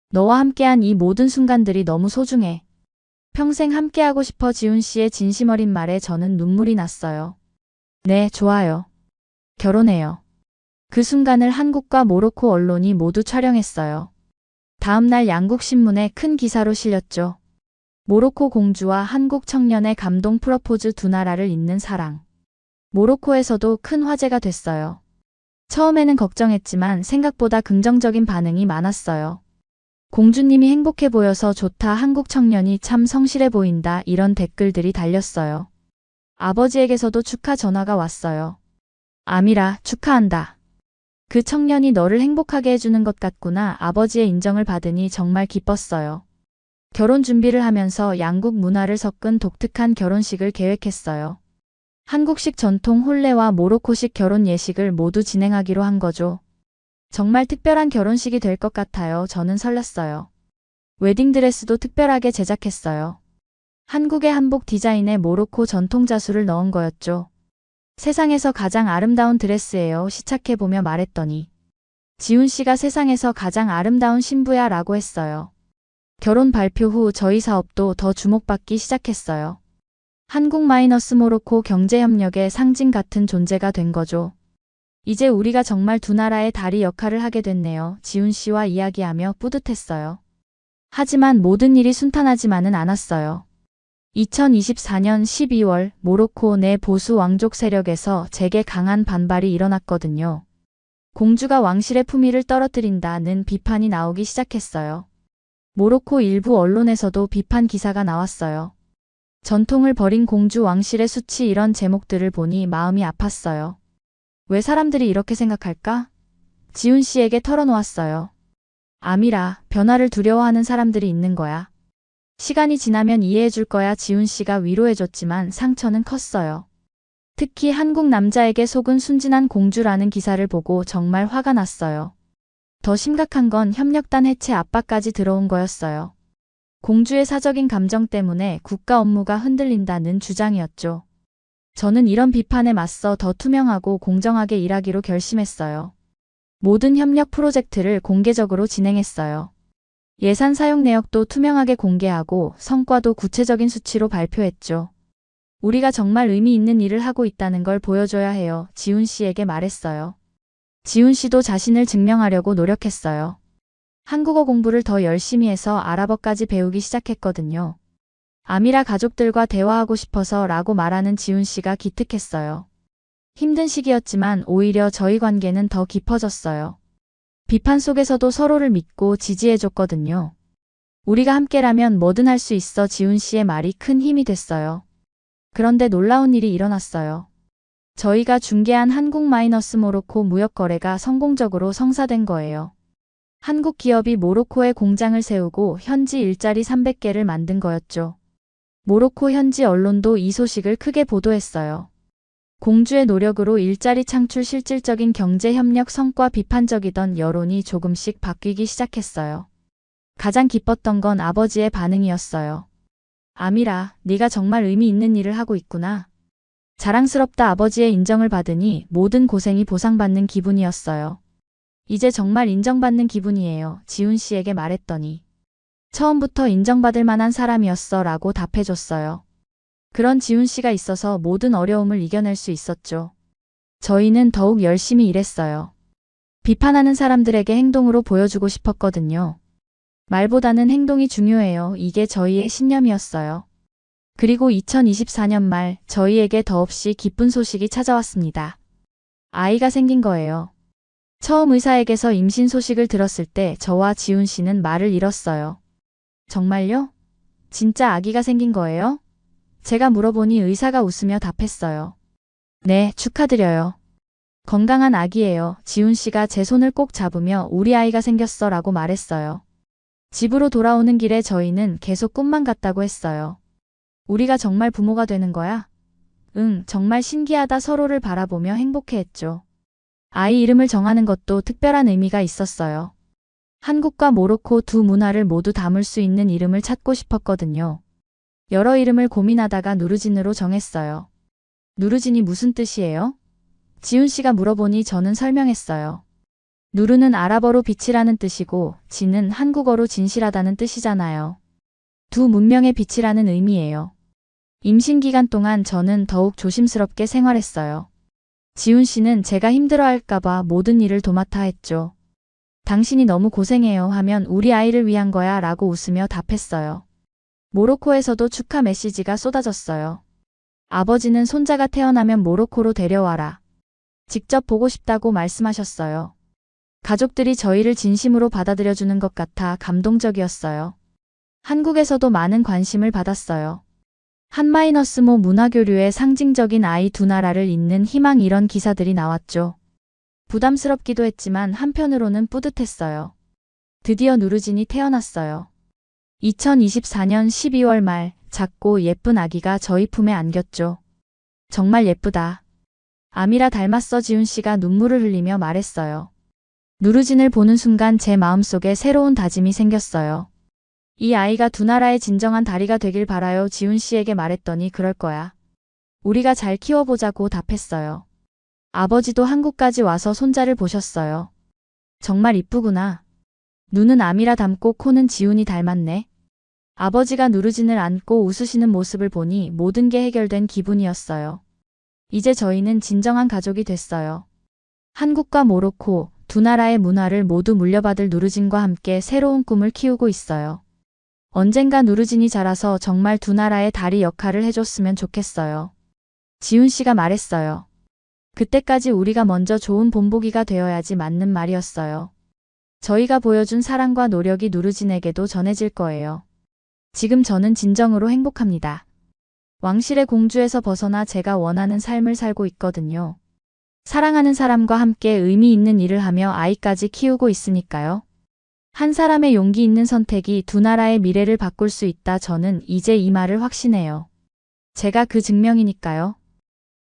너와 함께한 이 모든 순간들이 너무 소중해. 평생 함께하고 싶어. 지훈 씨의 진심 어린 말에 저는 눈물이 났어요. 네, 좋아요. 결혼해요. 그 순간을 한국과 모로코 언론이 모두 촬영했어요. 다음 날 양국 신문에 큰 기사로 실렸죠. 모로코 공주와 한국 청년의 감동 프러포즈, 두 나라를 잇는 사랑. 모로코에서도 큰 화제가 됐어요. 처음에는 걱정했지만 생각보다 긍정적인 반응이 많았어요. 공주님이 행복해 보여서 좋다. 한국 청년이 참 성실해 보인다. 이런 댓글들이 달렸어요. 아버지에게서도 축하 전화가 왔어요. 아미라, 축하한다. 그 청년이 너를 행복하게 해주는 것 같구나. 아버지의 인정을 받으니 정말 기뻤어요. 결혼 준비를 하면서 양국 문화를 섞은 독특한 결혼식을 계획했어요. 한국식 전통 혼례와 모로코식 결혼 예식을 모두 진행하기로 한 거죠. 정말 특별한 결혼식이 될 것 같아요. 저는 설렜어요. 웨딩드레스도 특별하게 제작했어요. 한국의 한복 디자인에 모로코 전통 자수를 넣은 거였죠. 세상에서 가장 아름다운 드레스예요. 시착해보며 말했더니 지훈 씨가 세상에서 가장 아름다운 신부야 라고 했어요. 결혼 발표 후 저희 사업도 더 주목받기 시작했어요. 한국-모로코 경제협력의 상징 같은 존재가 된 거죠. 이제 우리가 정말 두 나라의 다리 역할을 하게 됐네요. 지훈 씨와 이야기하며 뿌듯했어요. 하지만 모든 일이 순탄하지만은 않았어요. 2024년 12월 모로코 내 보수 왕족 세력에서 제게 강한 반발이 일어났거든요. 공주가 왕실의 품위를 떨어뜨린다는 비판이 나오기 시작했어요. 모로코 일부 언론에서도 비판 기사가 나왔어요. 전통을 버린 공주, 왕실의 수치, 이런 제목들을 보니 마음이 아팠어요. 왜 사람들이 이렇게 생각할까? 지훈 씨에게 털어놓았어요. 아미라, 변화를 두려워하는 사람들이 있는 거야. 시간이 지나면 이해해줄 거야. 지훈 씨가 위로해줬지만 상처는 컸어요. 특히 한국 남자에게 속은 순진한 공주라는 기사를 보고 정말 화가 났어요. 더 심각한 건 협력단 해체 압박까지 들어온 거였어요. 공주의 사적인 감정 때문에 국가 업무가 흔들린다는 주장이었죠. 저는 이런 비판에 맞서 더 투명하고 공정하게 일하기로 결심했어요. 모든 협력 프로젝트를 공개적으로 진행했어요. 예산 사용 내역도 투명하게 공개하고 성과도 구체적인 수치로 발표했죠. 우리가 정말 의미 있는 일을 하고 있다는 걸 보여줘야 해요. 지훈 씨에게 말했어요. 지훈 씨도 자신을 증명하려고 노력했어요. 한국어 공부를 더 열심히 해서 아랍어까지 배우기 시작했거든요. 아미라 가족들과 대화하고 싶어서 라고 말하는 지훈 씨가 기특했어요. 힘든 시기였지만 오히려 저희 관계는 더 깊어졌어요. 비판 속에서도 서로를 믿고 지지해줬거든요. 우리가 함께라면 뭐든 할 수 있어. 지훈 씨의 말이 큰 힘이 됐어요. 그런데 놀라운 일이 일어났어요. 저희가 중개한 한국-모로코 무역 거래가 성공적으로 성사된 거예요. 한국 기업이 모로코에 공장을 세우고 현지 일자리 300개를 만든 거였죠. 모로코 현지 언론도 이 소식을 크게 보도했어요. 공주의 노력으로 일자리 창출 실질적인 경제 협력 성과 비판적이던 여론이 조금씩 바뀌기 시작했어요. 가장 기뻤던 건 아버지의 반응이었어요. 아미라, 네가 정말 의미 있는 일을 하고 있구나. 자랑스럽다. 아버지의 인정을 받으니 모든 고생이 보상받는 기분이었어요. 이제 정말 인정받는 기분이에요. 지훈 씨에게 말했더니. 처음부터 인정받을 만한 사람이었어 라고 답해줬어요. 그런 지훈 씨가 있어서 모든 어려움을 이겨낼 수 있었죠. 저희는 더욱 열심히 일했어요. 비판하는 사람들에게 행동으로 보여주고 싶었거든요. 말보다는 행동이 중요해요. 이게 저희의 신념이었어요. 그리고 2024년 말 저희에게 더없이 기쁜 소식이 찾아왔습니다. 아이가 생긴 거예요. 처음 의사에게서 임신 소식을 들었을 때 저와 지훈 씨는 말을 잃었어요. 정말요? 진짜 아기가 생긴 거예요? 제가 물어보니 의사가 웃으며 답했어요. 네, 축하드려요. 건강한 아기예요. 지훈 씨가 제 손을 꼭 잡으며 우리 아이가 생겼어 라고 말했어요. 집으로 돌아오는 길에 저희는 계속 꿈만 같다고 했어요. 우리가 정말 부모가 되는 거야? 응, 정말 신기하다. 서로를 바라보며 행복해했죠. 아이 이름을 정하는 것도 특별한 의미가 있었어요. 한국과 모로코 두 문화를 모두 담을 수 있는 이름을 찾고 싶었거든요. 여러 이름을 고민하다가 누르진으로 정했어요. 누르진이 무슨 뜻이에요? 지훈 씨가 물어보니 저는 설명했어요. 누르는 아랍어로 빛이라는 뜻이고 진은 한국어로 진실하다는 뜻이잖아요. 두 문명의 빛이라는 의미예요. 임신 기간 동안 저는 더욱 조심스럽게 생활했어요. 지훈 씨는 제가 힘들어할까봐 모든 일을 도맡아 했죠. 당신이 너무 고생해요 하면 우리 아이를 위한 거야 라고 웃으며 답했어요. 모로코에서도 축하 메시지가 쏟아졌어요. 아버지는 손자가 태어나면 모로코로 데려와라. 직접 보고 싶다고 말씀하셨어요. 가족들이 저희를 진심으로 받아들여주는 것 같아 감동적이었어요. 한국에서도 많은 관심을 받았어요. 한-모 문화교류의 상징적인 아이 두 나라를 잇는 희망 이런 기사들이 나왔죠. 부담스럽기도 했지만 한편으로는 뿌듯했어요. 드디어 누르진이 태어났어요. 2024년 12월 말 작고 예쁜 아기가 저희 품에 안겼죠. 정말 예쁘다. 아미라 닮았어. 지훈 씨가 눈물을 흘리며 말했어요. 누르진을 보는 순간 제 마음속에 새로운 다짐이 생겼어요. 이 아이가 두 나라의 진정한 다리가 되길 바라요. 지훈 씨에게 말했더니 그럴 거야. 우리가 잘 키워보자고 답했어요. 아버지도 한국까지 와서 손자를 보셨어요. 정말 이쁘구나. 눈은 아미라 닮고 코는 지훈이 닮았네. 아버지가 누르진을 안고 웃으시는 모습을 보니 모든 게 해결된 기분이었어요. 이제 저희는 진정한 가족이 됐어요. 한국과 모로코 두 나라의 문화를 모두 물려받을 누르진과 함께 새로운 꿈을 키우고 있어요. 언젠가 누르진이 자라서 정말 두 나라의 다리 역할을 해줬으면 좋겠어요. 지훈 씨가 말했어요. 그때까지 우리가 먼저 좋은 본보기가 되어야지. 맞는 말이었어요. 저희가 보여준 사랑과 노력이 누르진에게도 전해질 거예요. 지금 저는 진정으로 행복합니다. 왕실의 공주에서 벗어나 제가 원하는 삶을 살고 있거든요. 사랑하는 사람과 함께 의미 있는 일을 하며 아이까지 키우고 있으니까요. 한 사람의 용기 있는 선택이 두 나라의 미래를 바꿀 수 있다. 저는 이제 이 말을 확신해요. 제가 그 증명이니까요.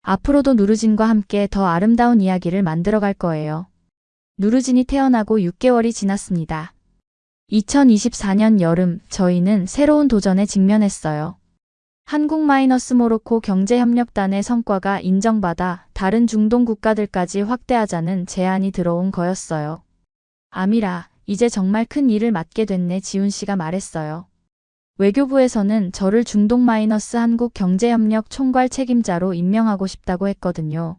앞으로도 누르진과 함께 더 아름다운 이야기를 만들어갈 거예요. 누르진이 태어나고 6개월이 지났습니다. 2024년 여름 저희는 새로운 도전에 직면했어요. 한국-모로코 경제협력단의 성과가 인정받아 다른 중동 국가들까지 확대하자는 제안이 들어온 거였어요. 아미라, 이제 정말 큰 일을 맡게 됐네. 지훈 씨가 말했어요. 외교부에서는 저를 중동-한국 경제협력 총괄 책임자로 임명하고 싶다고 했거든요.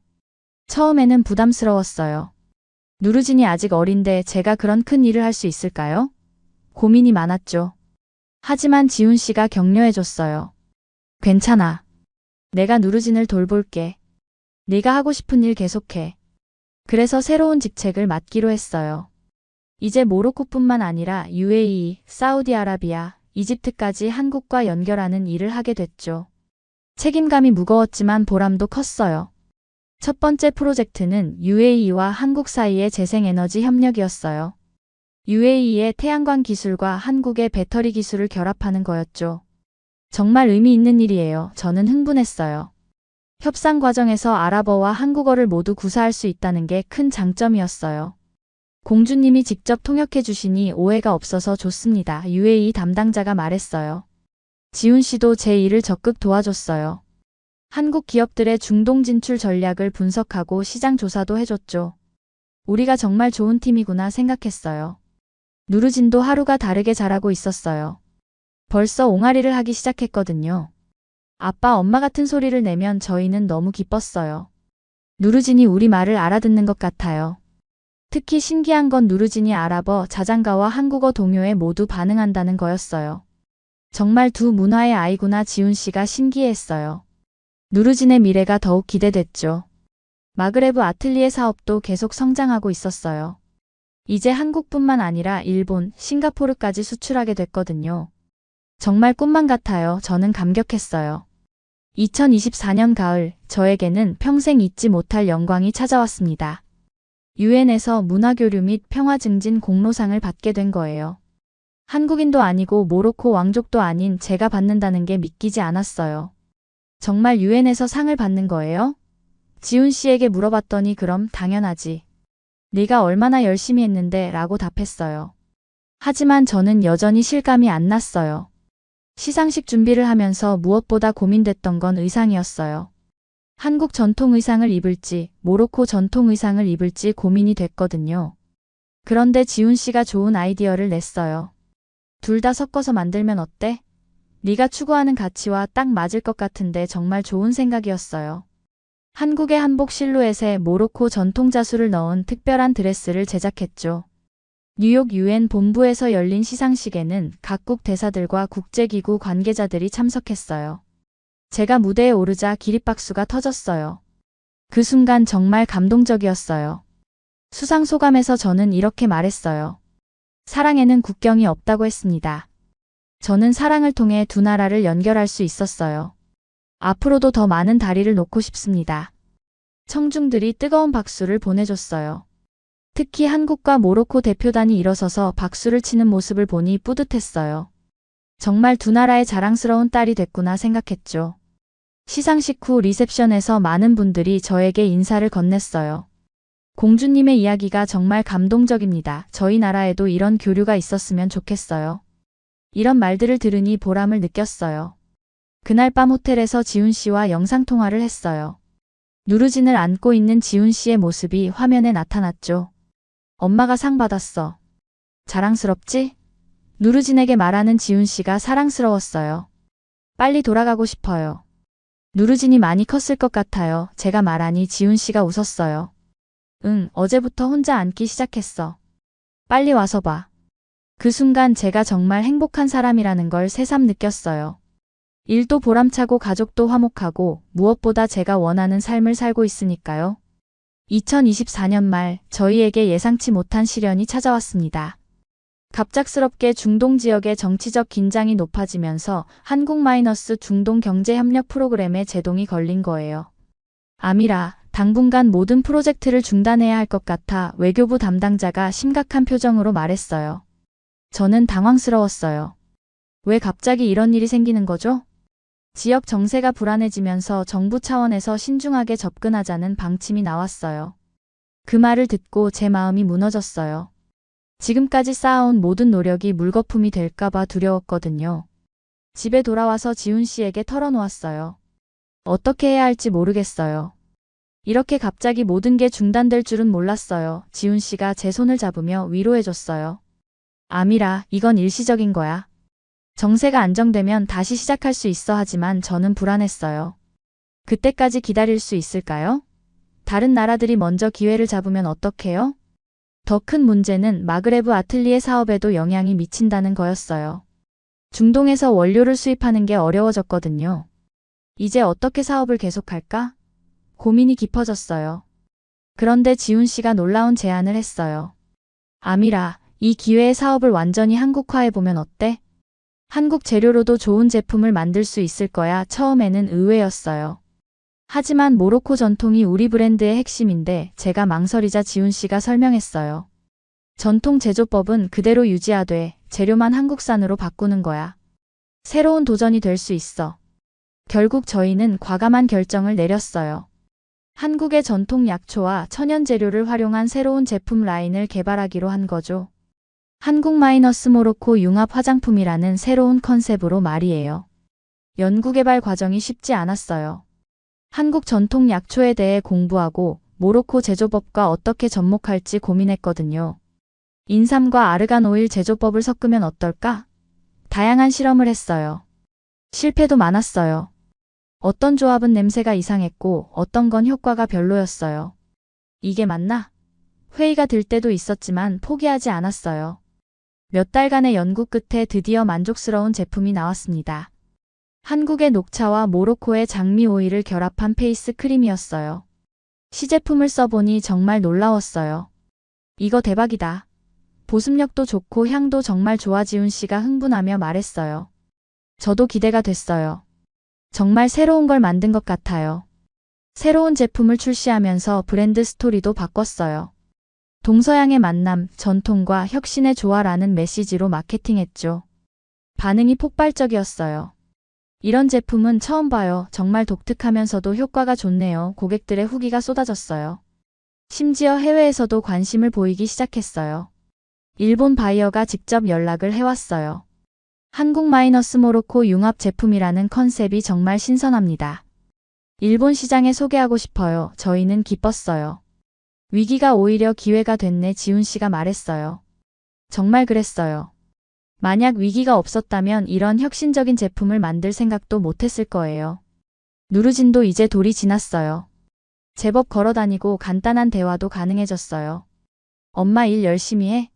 처음에는 부담스러웠어요. 누르진이 아직 어린데 제가 그런 큰 일을 할 수 있을까요? 고민이 많았죠. 하지만 지훈 씨가 격려해줬어요. 괜찮아. 내가 누르진을 돌볼게. 네가 하고 싶은 일 계속해. 그래서 새로운 직책을 맡기로 했어요. 이제 모로코뿐만 아니라 UAE, 사우디아라비아, 이집트까지 한국과 연결하는 일을 하게 됐죠. 책임감이 무거웠지만 보람도 컸어요. 첫 번째 프로젝트는 UAE와 한국 사이의 재생에너지 협력이었어요. UAE의 태양광 기술과 한국의 배터리 기술을 결합하는 거였죠. 정말 의미 있는 일이에요. 저는 흥분했어요. 협상 과정에서 아랍어와 한국어를 모두 구사할 수 있다는 게 큰 장점이었어요. 공주님이 직접 통역해 주시니 오해가 없어서 좋습니다. UAE 담당자가 말했어요. 지훈 씨도 제 일을 적극 도와줬어요. 한국 기업들의 중동 진출 전략을 분석하고 시장 조사도 해줬죠. 우리가 정말 좋은 팀이구나 생각했어요. 누르진도 하루가 다르게 잘하고 있었어요. 벌써 옹알이를 하기 시작했거든요. 아빠 엄마 같은 소리를 내면 저희는 너무 기뻤어요. 누르진이 우리 말을 알아듣는 것 같아요. 특히 신기한 건 누르진이 아랍어, 자장가와 한국어 동요에 모두 반응한다는 거였어요. 정말 두 문화의 아이구나. 지훈 씨가 신기해했어요. 누르진의 미래가 더욱 기대됐죠. 마그레브 아틀리에 사업도 계속 성장하고 있었어요. 이제 한국뿐만 아니라 일본, 싱가포르까지 수출하게 됐거든요. 정말 꿈만 같아요. 저는 감격했어요. 2024년 가을, 저에게는 평생 잊지 못할 영광이 찾아왔습니다. 유엔에서 문화교류 및 평화 증진 공로상을 받게 된 거예요. 한국인도 아니고 모로코 왕족도 아닌 제가 받는다는 게 믿기지 않았어요. 정말 유엔에서 상을 받는 거예요? 지훈 씨에게 물어봤더니 그럼 당연하지. 네가 얼마나 열심히 했는데 라고 답했어요. 하지만 저는 여전히 실감이 안 났어요. 시상식 준비를 하면서 무엇보다 고민됐던 건 의상이었어요. 한국 전통 의상을 입을지 모로코 전통 의상을 입을지 고민이 됐거든요. 그런데 지훈 씨가 좋은 아이디어를 냈어요. 둘 다 섞어서 만들면 어때? 네가 추구하는 가치와 딱 맞을 것 같은데 정말 좋은 생각이었어요. 한국의 한복 실루엣에 모로코 전통 자수를 넣은 특별한 드레스를 제작했죠. 뉴욕 유엔 본부에서 열린 시상식에는 각국 대사들과 국제기구 관계자들이 참석했어요. 제가 무대에 오르자 기립박수가 터졌어요. 그 순간 정말 감동적이었어요. 수상 소감에서 저는 이렇게 말했어요. 사랑에는 국경이 없다고 했습니다. 저는 사랑을 통해 두 나라를 연결할 수 있었어요. 앞으로도 더 많은 다리를 놓고 싶습니다. 청중들이 뜨거운 박수를 보내줬어요. 특히 한국과 모로코 대표단이 일어서서 박수를 치는 모습을 보니 뿌듯했어요. 정말 두 나라의 자랑스러운 딸이 됐구나 생각했죠. 시상식 후 리셉션에서 많은 분들이 저에게 인사를 건넸어요. 공주님의 이야기가 정말 감동적입니다. 저희 나라에도 이런 교류가 있었으면 좋겠어요. 이런 말들을 들으니 보람을 느꼈어요. 그날 밤 호텔에서 지훈 씨와 영상통화를 했어요. 누르진을 안고 있는 지훈 씨의 모습이 화면에 나타났죠. 엄마가 상 받았어. 자랑스럽지? 누르진에게 말하는 지훈 씨가 사랑스러웠어요. 빨리 돌아가고 싶어요. 누르진이 많이 컸을 것 같아요. 제가 말하니 지훈 씨가 웃었어요. 응, 어제부터 혼자 앉기 시작했어. 빨리 와서 봐. 그 순간 제가 정말 행복한 사람이라는 걸 새삼 느꼈어요. 일도 보람차고 가족도 화목하고 무엇보다 제가 원하는 삶을 살고 있으니까요. 2024년 말 저희에게 예상치 못한 시련이 찾아왔습니다. 갑작스럽게 중동 지역의 정치적 긴장이 높아지면서 한국-중동 경제협력 프로그램에 제동이 걸린 거예요. 아미라, 당분간 모든 프로젝트를 중단해야 할 것 같아 외교부 담당자가 심각한 표정으로 말했어요. 저는 당황스러웠어요. 왜 갑자기 이런 일이 생기는 거죠? 지역 정세가 불안해지면서 정부 차원에서 신중하게 접근하자는 방침이 나왔어요. 그 말을 듣고 제 마음이 무너졌어요. 지금까지 쌓아온 모든 노력이 물거품이 될까봐 두려웠거든요. 집에 돌아와서 지훈 씨에게 털어놓았어요. 어떻게 해야 할지 모르겠어요. 이렇게 갑자기 모든 게 중단될 줄은 몰랐어요. 지훈 씨가 제 손을 잡으며 위로해줬어요. 아미라, 이건 일시적인 거야. 정세가 안정되면 다시 시작할 수 있어 하지만 저는 불안했어요. 그때까지 기다릴 수 있을까요? 다른 나라들이 먼저 기회를 잡으면 어떡해요? 더 큰 문제는 마그레브 아틀리에 사업에도 영향이 미친다는 거였어요. 중동에서 원료를 수입하는 게 어려워졌거든요. 이제 어떻게 사업을 계속할까? 고민이 깊어졌어요. 그런데 지훈 씨가 놀라운 제안을 했어요. 아미라, 이 기회에 사업을 완전히 한국화해보면 어때? 한국 재료로도 좋은 제품을 만들 수 있을 거야. 처음에는 의외였어요. 하지만 모로코 전통이 우리 브랜드의 핵심인데 제가 망설이자 지훈 씨가 설명했어요. 전통 제조법은 그대로 유지하되 재료만 한국산으로 바꾸는 거야. 새로운 도전이 될 수 있어. 결국 저희는 과감한 결정을 내렸어요. 한국의 전통 약초와 천연 재료를 활용한 새로운 제품 라인을 개발하기로 한 거죠. 한국-모로코 융합 화장품이라는 새로운 컨셉으로 말이에요. 연구개발 과정이 쉽지 않았어요. 한국 전통 약초에 대해 공부하고 모로코 제조법과 어떻게 접목할지 고민했거든요. 인삼과 아르간 오일 제조법을 섞으면 어떨까? 다양한 실험을 했어요. 실패도 많았어요. 어떤 조합은 냄새가 이상했고 어떤 건 효과가 별로였어요. 이게 맞나? 회의가 들 때도 있었지만 포기하지 않았어요. 몇 달간의 연구 끝에 드디어 만족스러운 제품이 나왔습니다. 한국의 녹차와 모로코의 장미 오일을 결합한 페이스 크림이었어요. 시제품을 써보니 정말 놀라웠어요. 이거 대박이다. 보습력도 좋고 향도 정말 좋아. 지훈 씨가 흥분하며 말했어요. 저도 기대가 됐어요. 정말 새로운 걸 만든 것 같아요. 새로운 제품을 출시하면서 브랜드 스토리도 바꿨어요. 동서양의 만남, 전통과 혁신의 조화라는 메시지로 마케팅했죠. 반응이 폭발적이었어요. 이런 제품은 처음 봐요. 정말 독특하면서도 효과가 좋네요. 고객들의 후기가 쏟아졌어요. 심지어 해외에서도 관심을 보이기 시작했어요. 일본 바이어가 직접 연락을 해왔어요. 한국-모로코 융합 제품이라는 컨셉이 정말 신선합니다. 일본 시장에 소개하고 싶어요. 저희는 기뻤어요. 위기가 오히려 기회가 됐네. 지훈 씨가 말했어요. 정말 그랬어요. 만약 위기가 없었다면 이런 혁신적인 제품을 만들 생각도 못했을 거예요. 누르진도 이제 돌이 지났어요. 제법 걸어다니고 간단한 대화도 가능해졌어요. 엄마 일 열심히 해?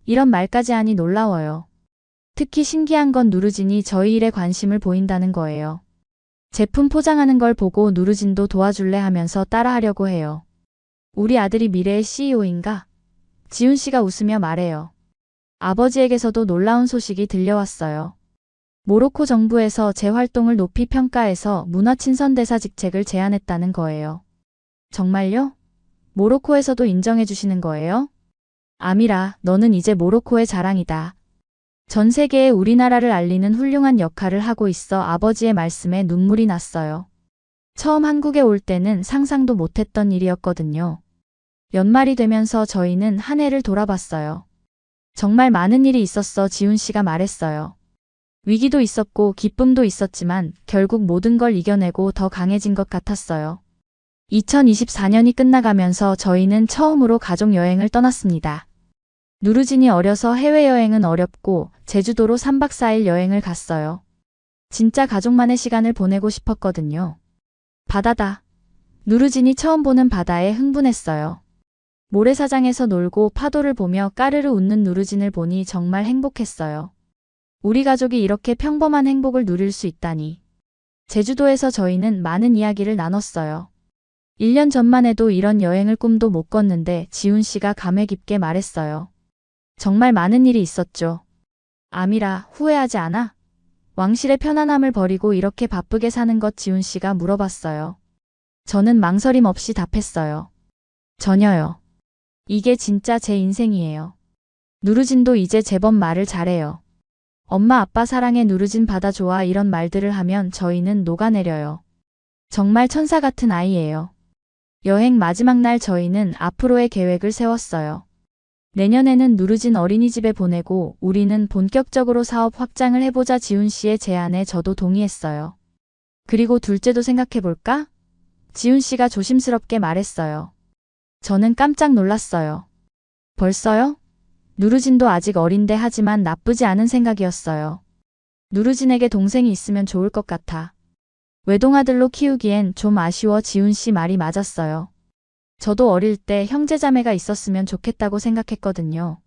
이런 말까지 하니 놀라워요. 특히 신기한 건 누르진이 저희 일에 관심을 보인다는 거예요. 제품 포장하는 걸 보고 누르진도 도와줄래 하면서 따라하려고 해요. 우리 아들이 미래의 CEO인가? 지훈 씨가 웃으며 말해요. 아버지에게서도 놀라운 소식이 들려왔어요. 모로코 정부에서 제 활동을 높이 평가해서 문화친선대사 직책을 제안했다는 거예요. 정말요? 모로코에서도 인정해 주시는 거예요? 아미라, 너는 이제 모로코의 자랑이다. 전 세계에 우리나라를 알리는 훌륭한 역할을 하고 있어. 아버지의 말씀에 눈물이 났어요. 처음 한국에 올 때는 상상도 못했던 일이었거든요. 연말이 되면서 저희는 한 해를 돌아봤어요. 정말 많은 일이 있었어. 지훈 씨가 말했어요. 위기도 있었고 기쁨도 있었지만 결국 모든 걸 이겨내고 더 강해진 것 같았어요. 2024년이 끝나가면서 저희는 처음으로 가족 여행을 떠났습니다. 누르진이 어려서 해외여행은 어렵고 제주도로 3박 4일 여행을 갔어요. 진짜 가족만의 시간을 보내고 싶었거든요. 바다다. 누르진이 처음 보는 바다에 흥분했어요. 모래사장에서 놀고 파도를 보며 까르르 웃는 누르진을 보니 정말 행복했어요. 우리 가족이 이렇게 평범한 행복을 누릴 수 있다니. 제주도에서 저희는 많은 이야기를 나눴어요. 1년 전만 해도 이런 여행을 꿈도 못 꿨는데 지훈 씨가 감회 깊게 말했어요. 정말 많은 일이 있었죠. 아미라, 후회하지 않아? 왕실의 편안함을 버리고 이렇게 바쁘게 사는 것 지훈 씨가 물어봤어요. 저는 망설임 없이 답했어요. 전혀요. 이게 진짜 제 인생이에요. 누르진도 이제 제법 말을 잘해요. 엄마 아빠 사랑해 누르진 바다 좋아 이런 말들을 하면 저희는 녹아내려요. 정말 천사 같은 아이예요. 여행 마지막 날 저희는 앞으로의 계획을 세웠어요. 내년에는 누르진 어린이집에 보내고 우리는 본격적으로 사업 확장을 해보자. 지훈 씨의 제안에 저도 동의했어요. 그리고 둘째도 생각해볼까? 지훈 씨가 조심스럽게 말했어요. 저는 깜짝 놀랐어요. 벌써요? 누르진도 아직 어린데 하지만 나쁘지 않은 생각이었어요. 누르진에게 동생이 있으면 좋을 것 같아. 외동아들로 키우기엔 좀 아쉬워. 지훈 씨 말이 맞았어요. 저도 어릴 때 형제자매가 있었으면 좋겠다고 생각했거든요.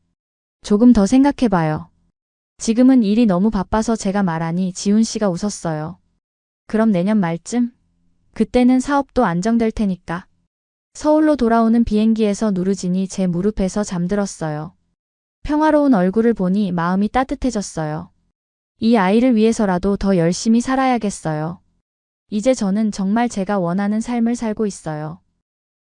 조금 더 생각해봐요. 지금은 일이 너무 바빠서 제가 말하니 지훈 씨가 웃었어요. 그럼 내년 말쯤? 그때는 사업도 안정될 테니까. 서울로 돌아오는 비행기에서 누르진이 제 무릎에서 잠들었어요. 평화로운 얼굴을 보니 마음이 따뜻해졌어요. 이 아이를 위해서라도 더 열심히 살아야겠어요. 이제 저는 정말 제가 원하는 삶을 살고 있어요.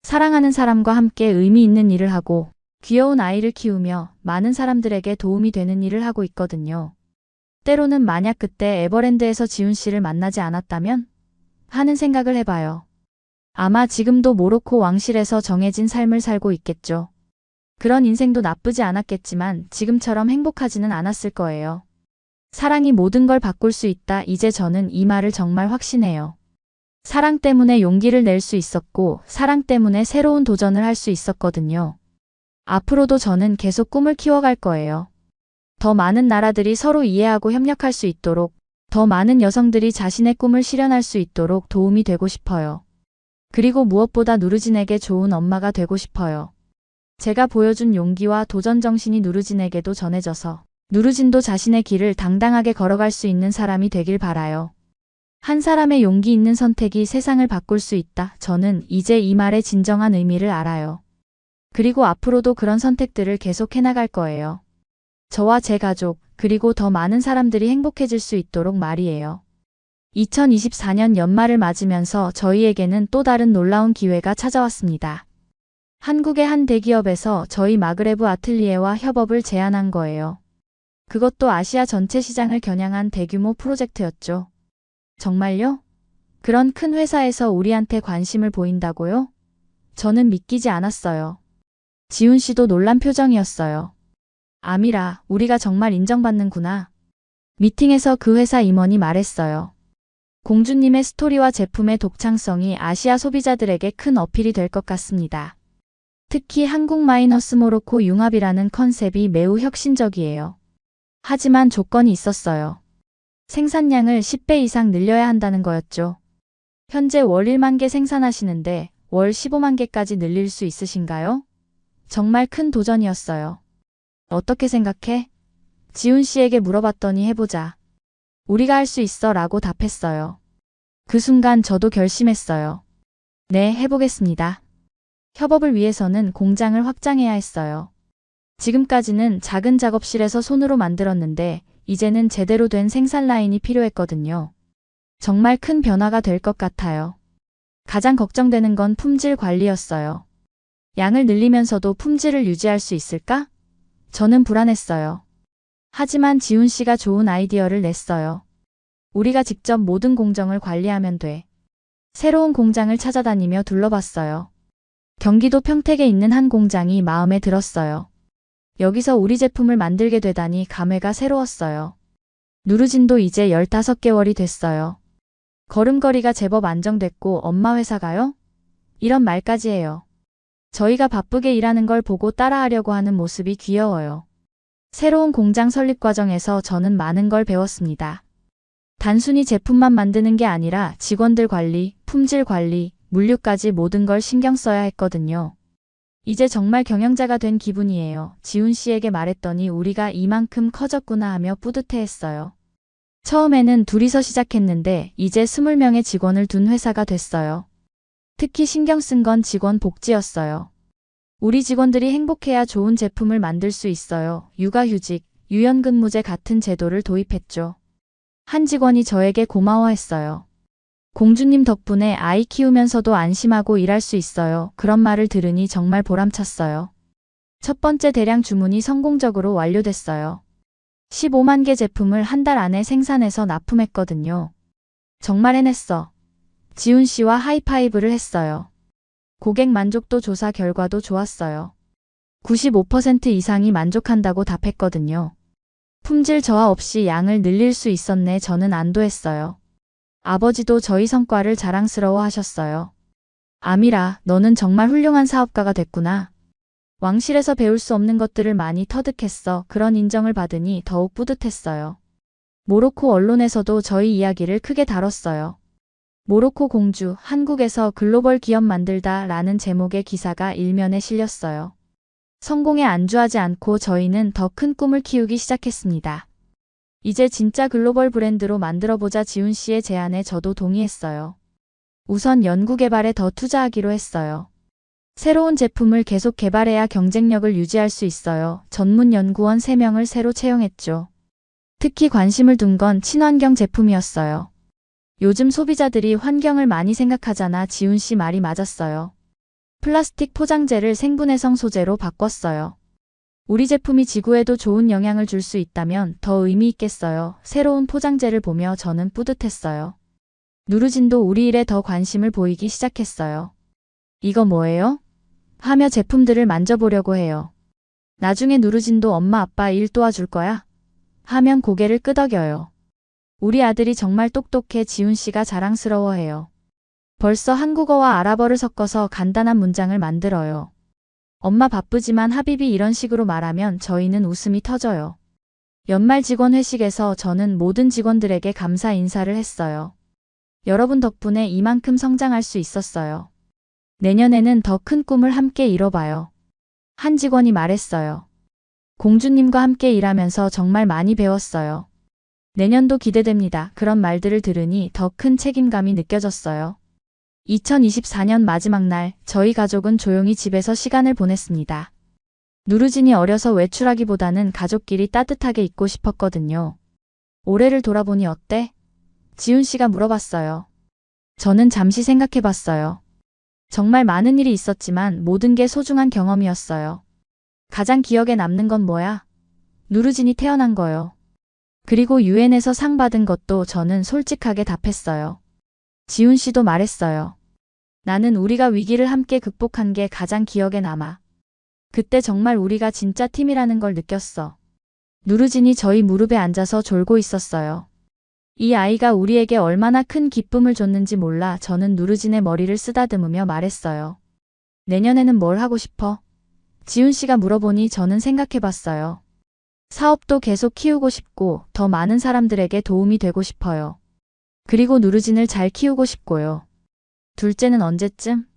사랑하는 사람과 함께 의미 있는 일을 하고 귀여운 아이를 키우며 많은 사람들에게 도움이 되는 일을 하고 있거든요. 때로는 만약 그때 에버랜드에서 지훈 씨를 만나지 않았다면? 하는 생각을 해봐요. 아마 지금도 모로코 왕실에서 정해진 삶을 살고 있겠죠. 그런 인생도 나쁘지 않았겠지만 지금처럼 행복하지는 않았을 거예요. 사랑이 모든 걸 바꿀 수 있다. 이제 저는 이 말을 정말 확신해요. 사랑 때문에 용기를 낼 수 있었고, 사랑 때문에 새로운 도전을 할 수 있었거든요. 앞으로도 저는 계속 꿈을 키워갈 거예요. 더 많은 나라들이 서로 이해하고 협력할 수 있도록, 더 많은 여성들이 자신의 꿈을 실현할 수 있도록 도움이 되고 싶어요. 그리고 무엇보다 누르진에게 좋은 엄마가 되고 싶어요. 제가 보여준 용기와 도전 정신이 누르진에게도 전해져서 누르진도 자신의 길을 당당하게 걸어갈 수 있는 사람이 되길 바라요. 한 사람의 용기 있는 선택이 세상을 바꿀 수 있다. 저는 이제 이 말의 진정한 의미를 알아요. 그리고 앞으로도 그런 선택들을 계속 해나갈 거예요. 저와 제 가족, 그리고 더 많은 사람들이 행복해질 수 있도록 말이에요. 2024년 연말을 맞으면서 저희에게는 또 다른 놀라운 기회가 찾아왔습니다. 한국의 한 대기업에서 저희 마그레브 아틀리에와 협업을 제안한 거예요. 그것도 아시아 전체 시장을 겨냥한 대규모 프로젝트였죠. 정말요? 그런 큰 회사에서 우리한테 관심을 보인다고요? 저는 믿기지 않았어요. 지훈 씨도 놀란 표정이었어요. 아미라, 우리가 정말 인정받는구나. 미팅에서 그 회사 임원이 말했어요. 공주님의 스토리와 제품의 독창성이 아시아 소비자들에게 큰 어필이 될 것 같습니다. 특히 한국 마이너스 모로코 융합이라는 컨셉이 매우 혁신적이에요. 하지만 조건이 있었어요. 생산량을 10배 이상 늘려야 한다는 거였죠. 현재 월 1만 개 생산하시는데 월 15만 개까지 늘릴 수 있으신가요? 정말 큰 도전이었어요. 어떻게 생각해? 지훈 씨에게 물어봤더니 해보자. 우리가 할 수 있어 라고 답했어요. 그 순간 저도 결심했어요. 네, 해보겠습니다. 협업을 위해서는 공장을 확장해야 했어요. 지금까지는 작은 작업실에서 손으로 만들었는데 이제는 제대로 된 생산 라인이 필요했거든요. 정말 큰 변화가 될 것 같아요. 가장 걱정되는 건 품질 관리였어요. 양을 늘리면서도 품질을 유지할 수 있을까? 저는 불안했어요. 하지만 지훈 씨가 좋은 아이디어를 냈어요. 우리가 직접 모든 공정을 관리하면 돼. 새로운 공장을 찾아다니며 둘러봤어요. 경기도 평택에 있는 한 공장이 마음에 들었어요. 여기서 우리 제품을 만들게 되다니 감회가 새로웠어요. 누르진도 이제 15개월이 됐어요. 걸음걸이가 제법 안정됐고 엄마 회사 가요? 이런 말까지 해요. 저희가 바쁘게 일하는 걸 보고 따라하려고 하는 모습이 귀여워요. 새로운 공장 설립 과정에서 저는 많은 걸 배웠습니다. 단순히 제품만 만드는 게 아니라 직원들 관리, 품질 관리, 물류까지 모든 걸 신경 써야 했거든요. 이제 정말 경영자가 된 기분이에요. 지훈 씨에게 말했더니 우리가 이만큼 커졌구나 하며 뿌듯해했어요. 처음에는 둘이서 시작했는데 이제 20명의 직원을 둔 회사가 됐어요. 특히 신경 쓴 건 직원 복지였어요. 우리 직원들이 행복해야 좋은 제품을 만들 수 있어요. 육아휴직, 유연근무제 같은 제도를 도입했죠. 한 직원이 저에게 고마워했어요. 공주님 덕분에 아이 키우면서도 안심하고 일할 수 있어요. 그런 말을 들으니 정말 보람찼어요. 첫 번째 대량 주문이 성공적으로 완료됐어요. 15만 개 제품을 한 달 안에 생산해서 납품했거든요. 정말 해냈어. 지훈 씨와 하이파이브를 했어요. 고객 만족도 조사 결과도 좋았어요. 95% 이상이 만족한다고 답했거든요. 품질 저하 없이 양을 늘릴 수 있었네. 저는 안도했어요. 아버지도 저희 성과를 자랑스러워 하셨어요. 아미라, 너는 정말 훌륭한 사업가가 됐구나. 왕실에서 배울 수 없는 것들을 많이 터득했어. 그런 인정을 받으니 더욱 뿌듯했어요. 모로코 언론에서도 저희 이야기를 크게 다뤘어요. 모로코 공주, 한국에서 글로벌 기업 만들다 라는 제목의 기사가 일면에 실렸어요. 성공에 안주하지 않고 저희는 더 큰 꿈을 키우기 시작했습니다. 이제 진짜 글로벌 브랜드로 만들어보자. 지훈 씨의 제안에 저도 동의했어요. 우선 연구개발에 더 투자하기로 했어요. 새로운 제품을 계속 개발해야 경쟁력을 유지할 수 있어요. 전문 연구원 3명을 새로 채용했죠. 특히 관심을 둔 건 친환경 제품이었어요. 요즘 소비자들이 환경을 많이 생각하잖아. 지훈 씨 말이 맞았어요. 플라스틱 포장재를 생분해성 소재로 바꿨어요. 우리 제품이 지구에도 좋은 영향을 줄 수 있다면 더 의미 있겠어요. 새로운 포장재를 보며 저는 뿌듯했어요. 누르진도 우리 일에 더 관심을 보이기 시작했어요. 이거 뭐예요? 하며 제품들을 만져보려고 해요. 나중에 누르진도 엄마 아빠 일 도와줄 거야? 하면 고개를 끄덕여요. 우리 아들이 정말 똑똑해. 지훈 씨가 자랑스러워해요. 벌써 한국어와 아랍어를 섞어서 간단한 문장을 만들어요. 엄마 바쁘지만 하비비 이런 식으로 말하면 저희는 웃음이 터져요. 연말 직원 회식에서 저는 모든 직원들에게 감사 인사를 했어요. 여러분 덕분에 이만큼 성장할 수 있었어요. 내년에는 더 큰 꿈을 함께 이뤄봐요. 한 직원이 말했어요. 공주님과 함께 일하면서 정말 많이 배웠어요. 내년도 기대됩니다. 그런 말들을 들으니 더 큰 책임감이 느껴졌어요. 2024년 마지막 날, 저희 가족은 조용히 집에서 시간을 보냈습니다. 누르진이 어려서 외출하기보다는 가족끼리 따뜻하게 있고 싶었거든요. 올해를 돌아보니 어때? 지훈 씨가 물어봤어요. 저는 잠시 생각해봤어요. 정말 많은 일이 있었지만 모든 게 소중한 경험이었어요. 가장 기억에 남는 건 뭐야? 누르진이 태어난 거요. 그리고 유엔에서 상 받은 것도. 저는 솔직하게 답했어요. 지훈 씨도 말했어요. 나는 우리가 위기를 함께 극복한 게 가장 기억에 남아. 그때 정말 우리가 진짜 팀이라는 걸 느꼈어. 누르진이 저희 무릎에 앉아서 졸고 있었어요. 이 아이가 우리에게 얼마나 큰 기쁨을 줬는지 몰라. 저는 누르진의 머리를 쓰다듬으며 말했어요. 내년에는 뭘 하고 싶어? 지훈 씨가 물어보니 저는 생각해봤어요. 사업도 계속 키우고 싶고 더 많은 사람들에게 도움이 되고 싶어요. 그리고 누르진을 잘 키우고 싶고요. 둘째는 언제쯤?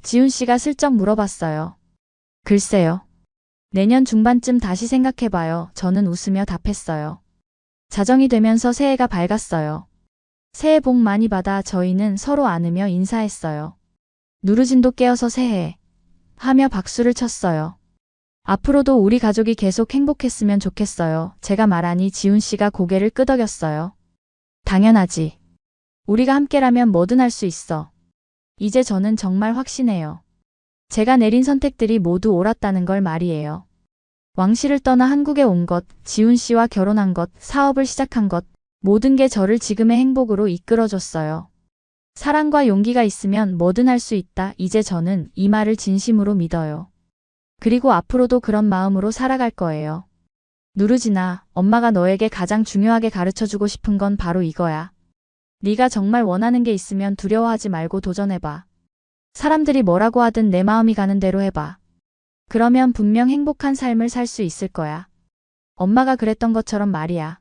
지훈 씨가 슬쩍 물어봤어요. 글쎄요. 내년 중반쯤 다시 생각해봐요. 저는 웃으며 답했어요. 자정이 되면서 새해가 밝았어요. 새해 복 많이 받아. 저희는 서로 안으며 인사했어요. 누르진도 깨어서 새해 하며 박수를 쳤어요. 앞으로도 우리 가족이 계속 행복했으면 좋겠어요. 제가 말하니 지훈 씨가 고개를 끄덕였어요. 당연하지. 우리가 함께라면 뭐든 할 수 있어. 이제 저는 정말 확신해요. 제가 내린 선택들이 모두 옳았다는 걸 말이에요. 왕실을 떠나 한국에 온 것, 지훈 씨와 결혼한 것, 사업을 시작한 것, 모든 게 저를 지금의 행복으로 이끌어줬어요. 사랑과 용기가 있으면 뭐든 할 수 있다. 이제 저는 이 말을 진심으로 믿어요. 그리고 앞으로도 그런 마음으로 살아갈 거예요. 누르진아, 엄마가 너에게 가장 중요하게 가르쳐주고 싶은 건 바로 이거야. 네가 정말 원하는 게 있으면 두려워하지 말고 도전해봐. 사람들이 뭐라고 하든 내 마음이 가는 대로 해봐. 그러면 분명 행복한 삶을 살 수 있을 거야. 엄마가 그랬던 것처럼 말이야.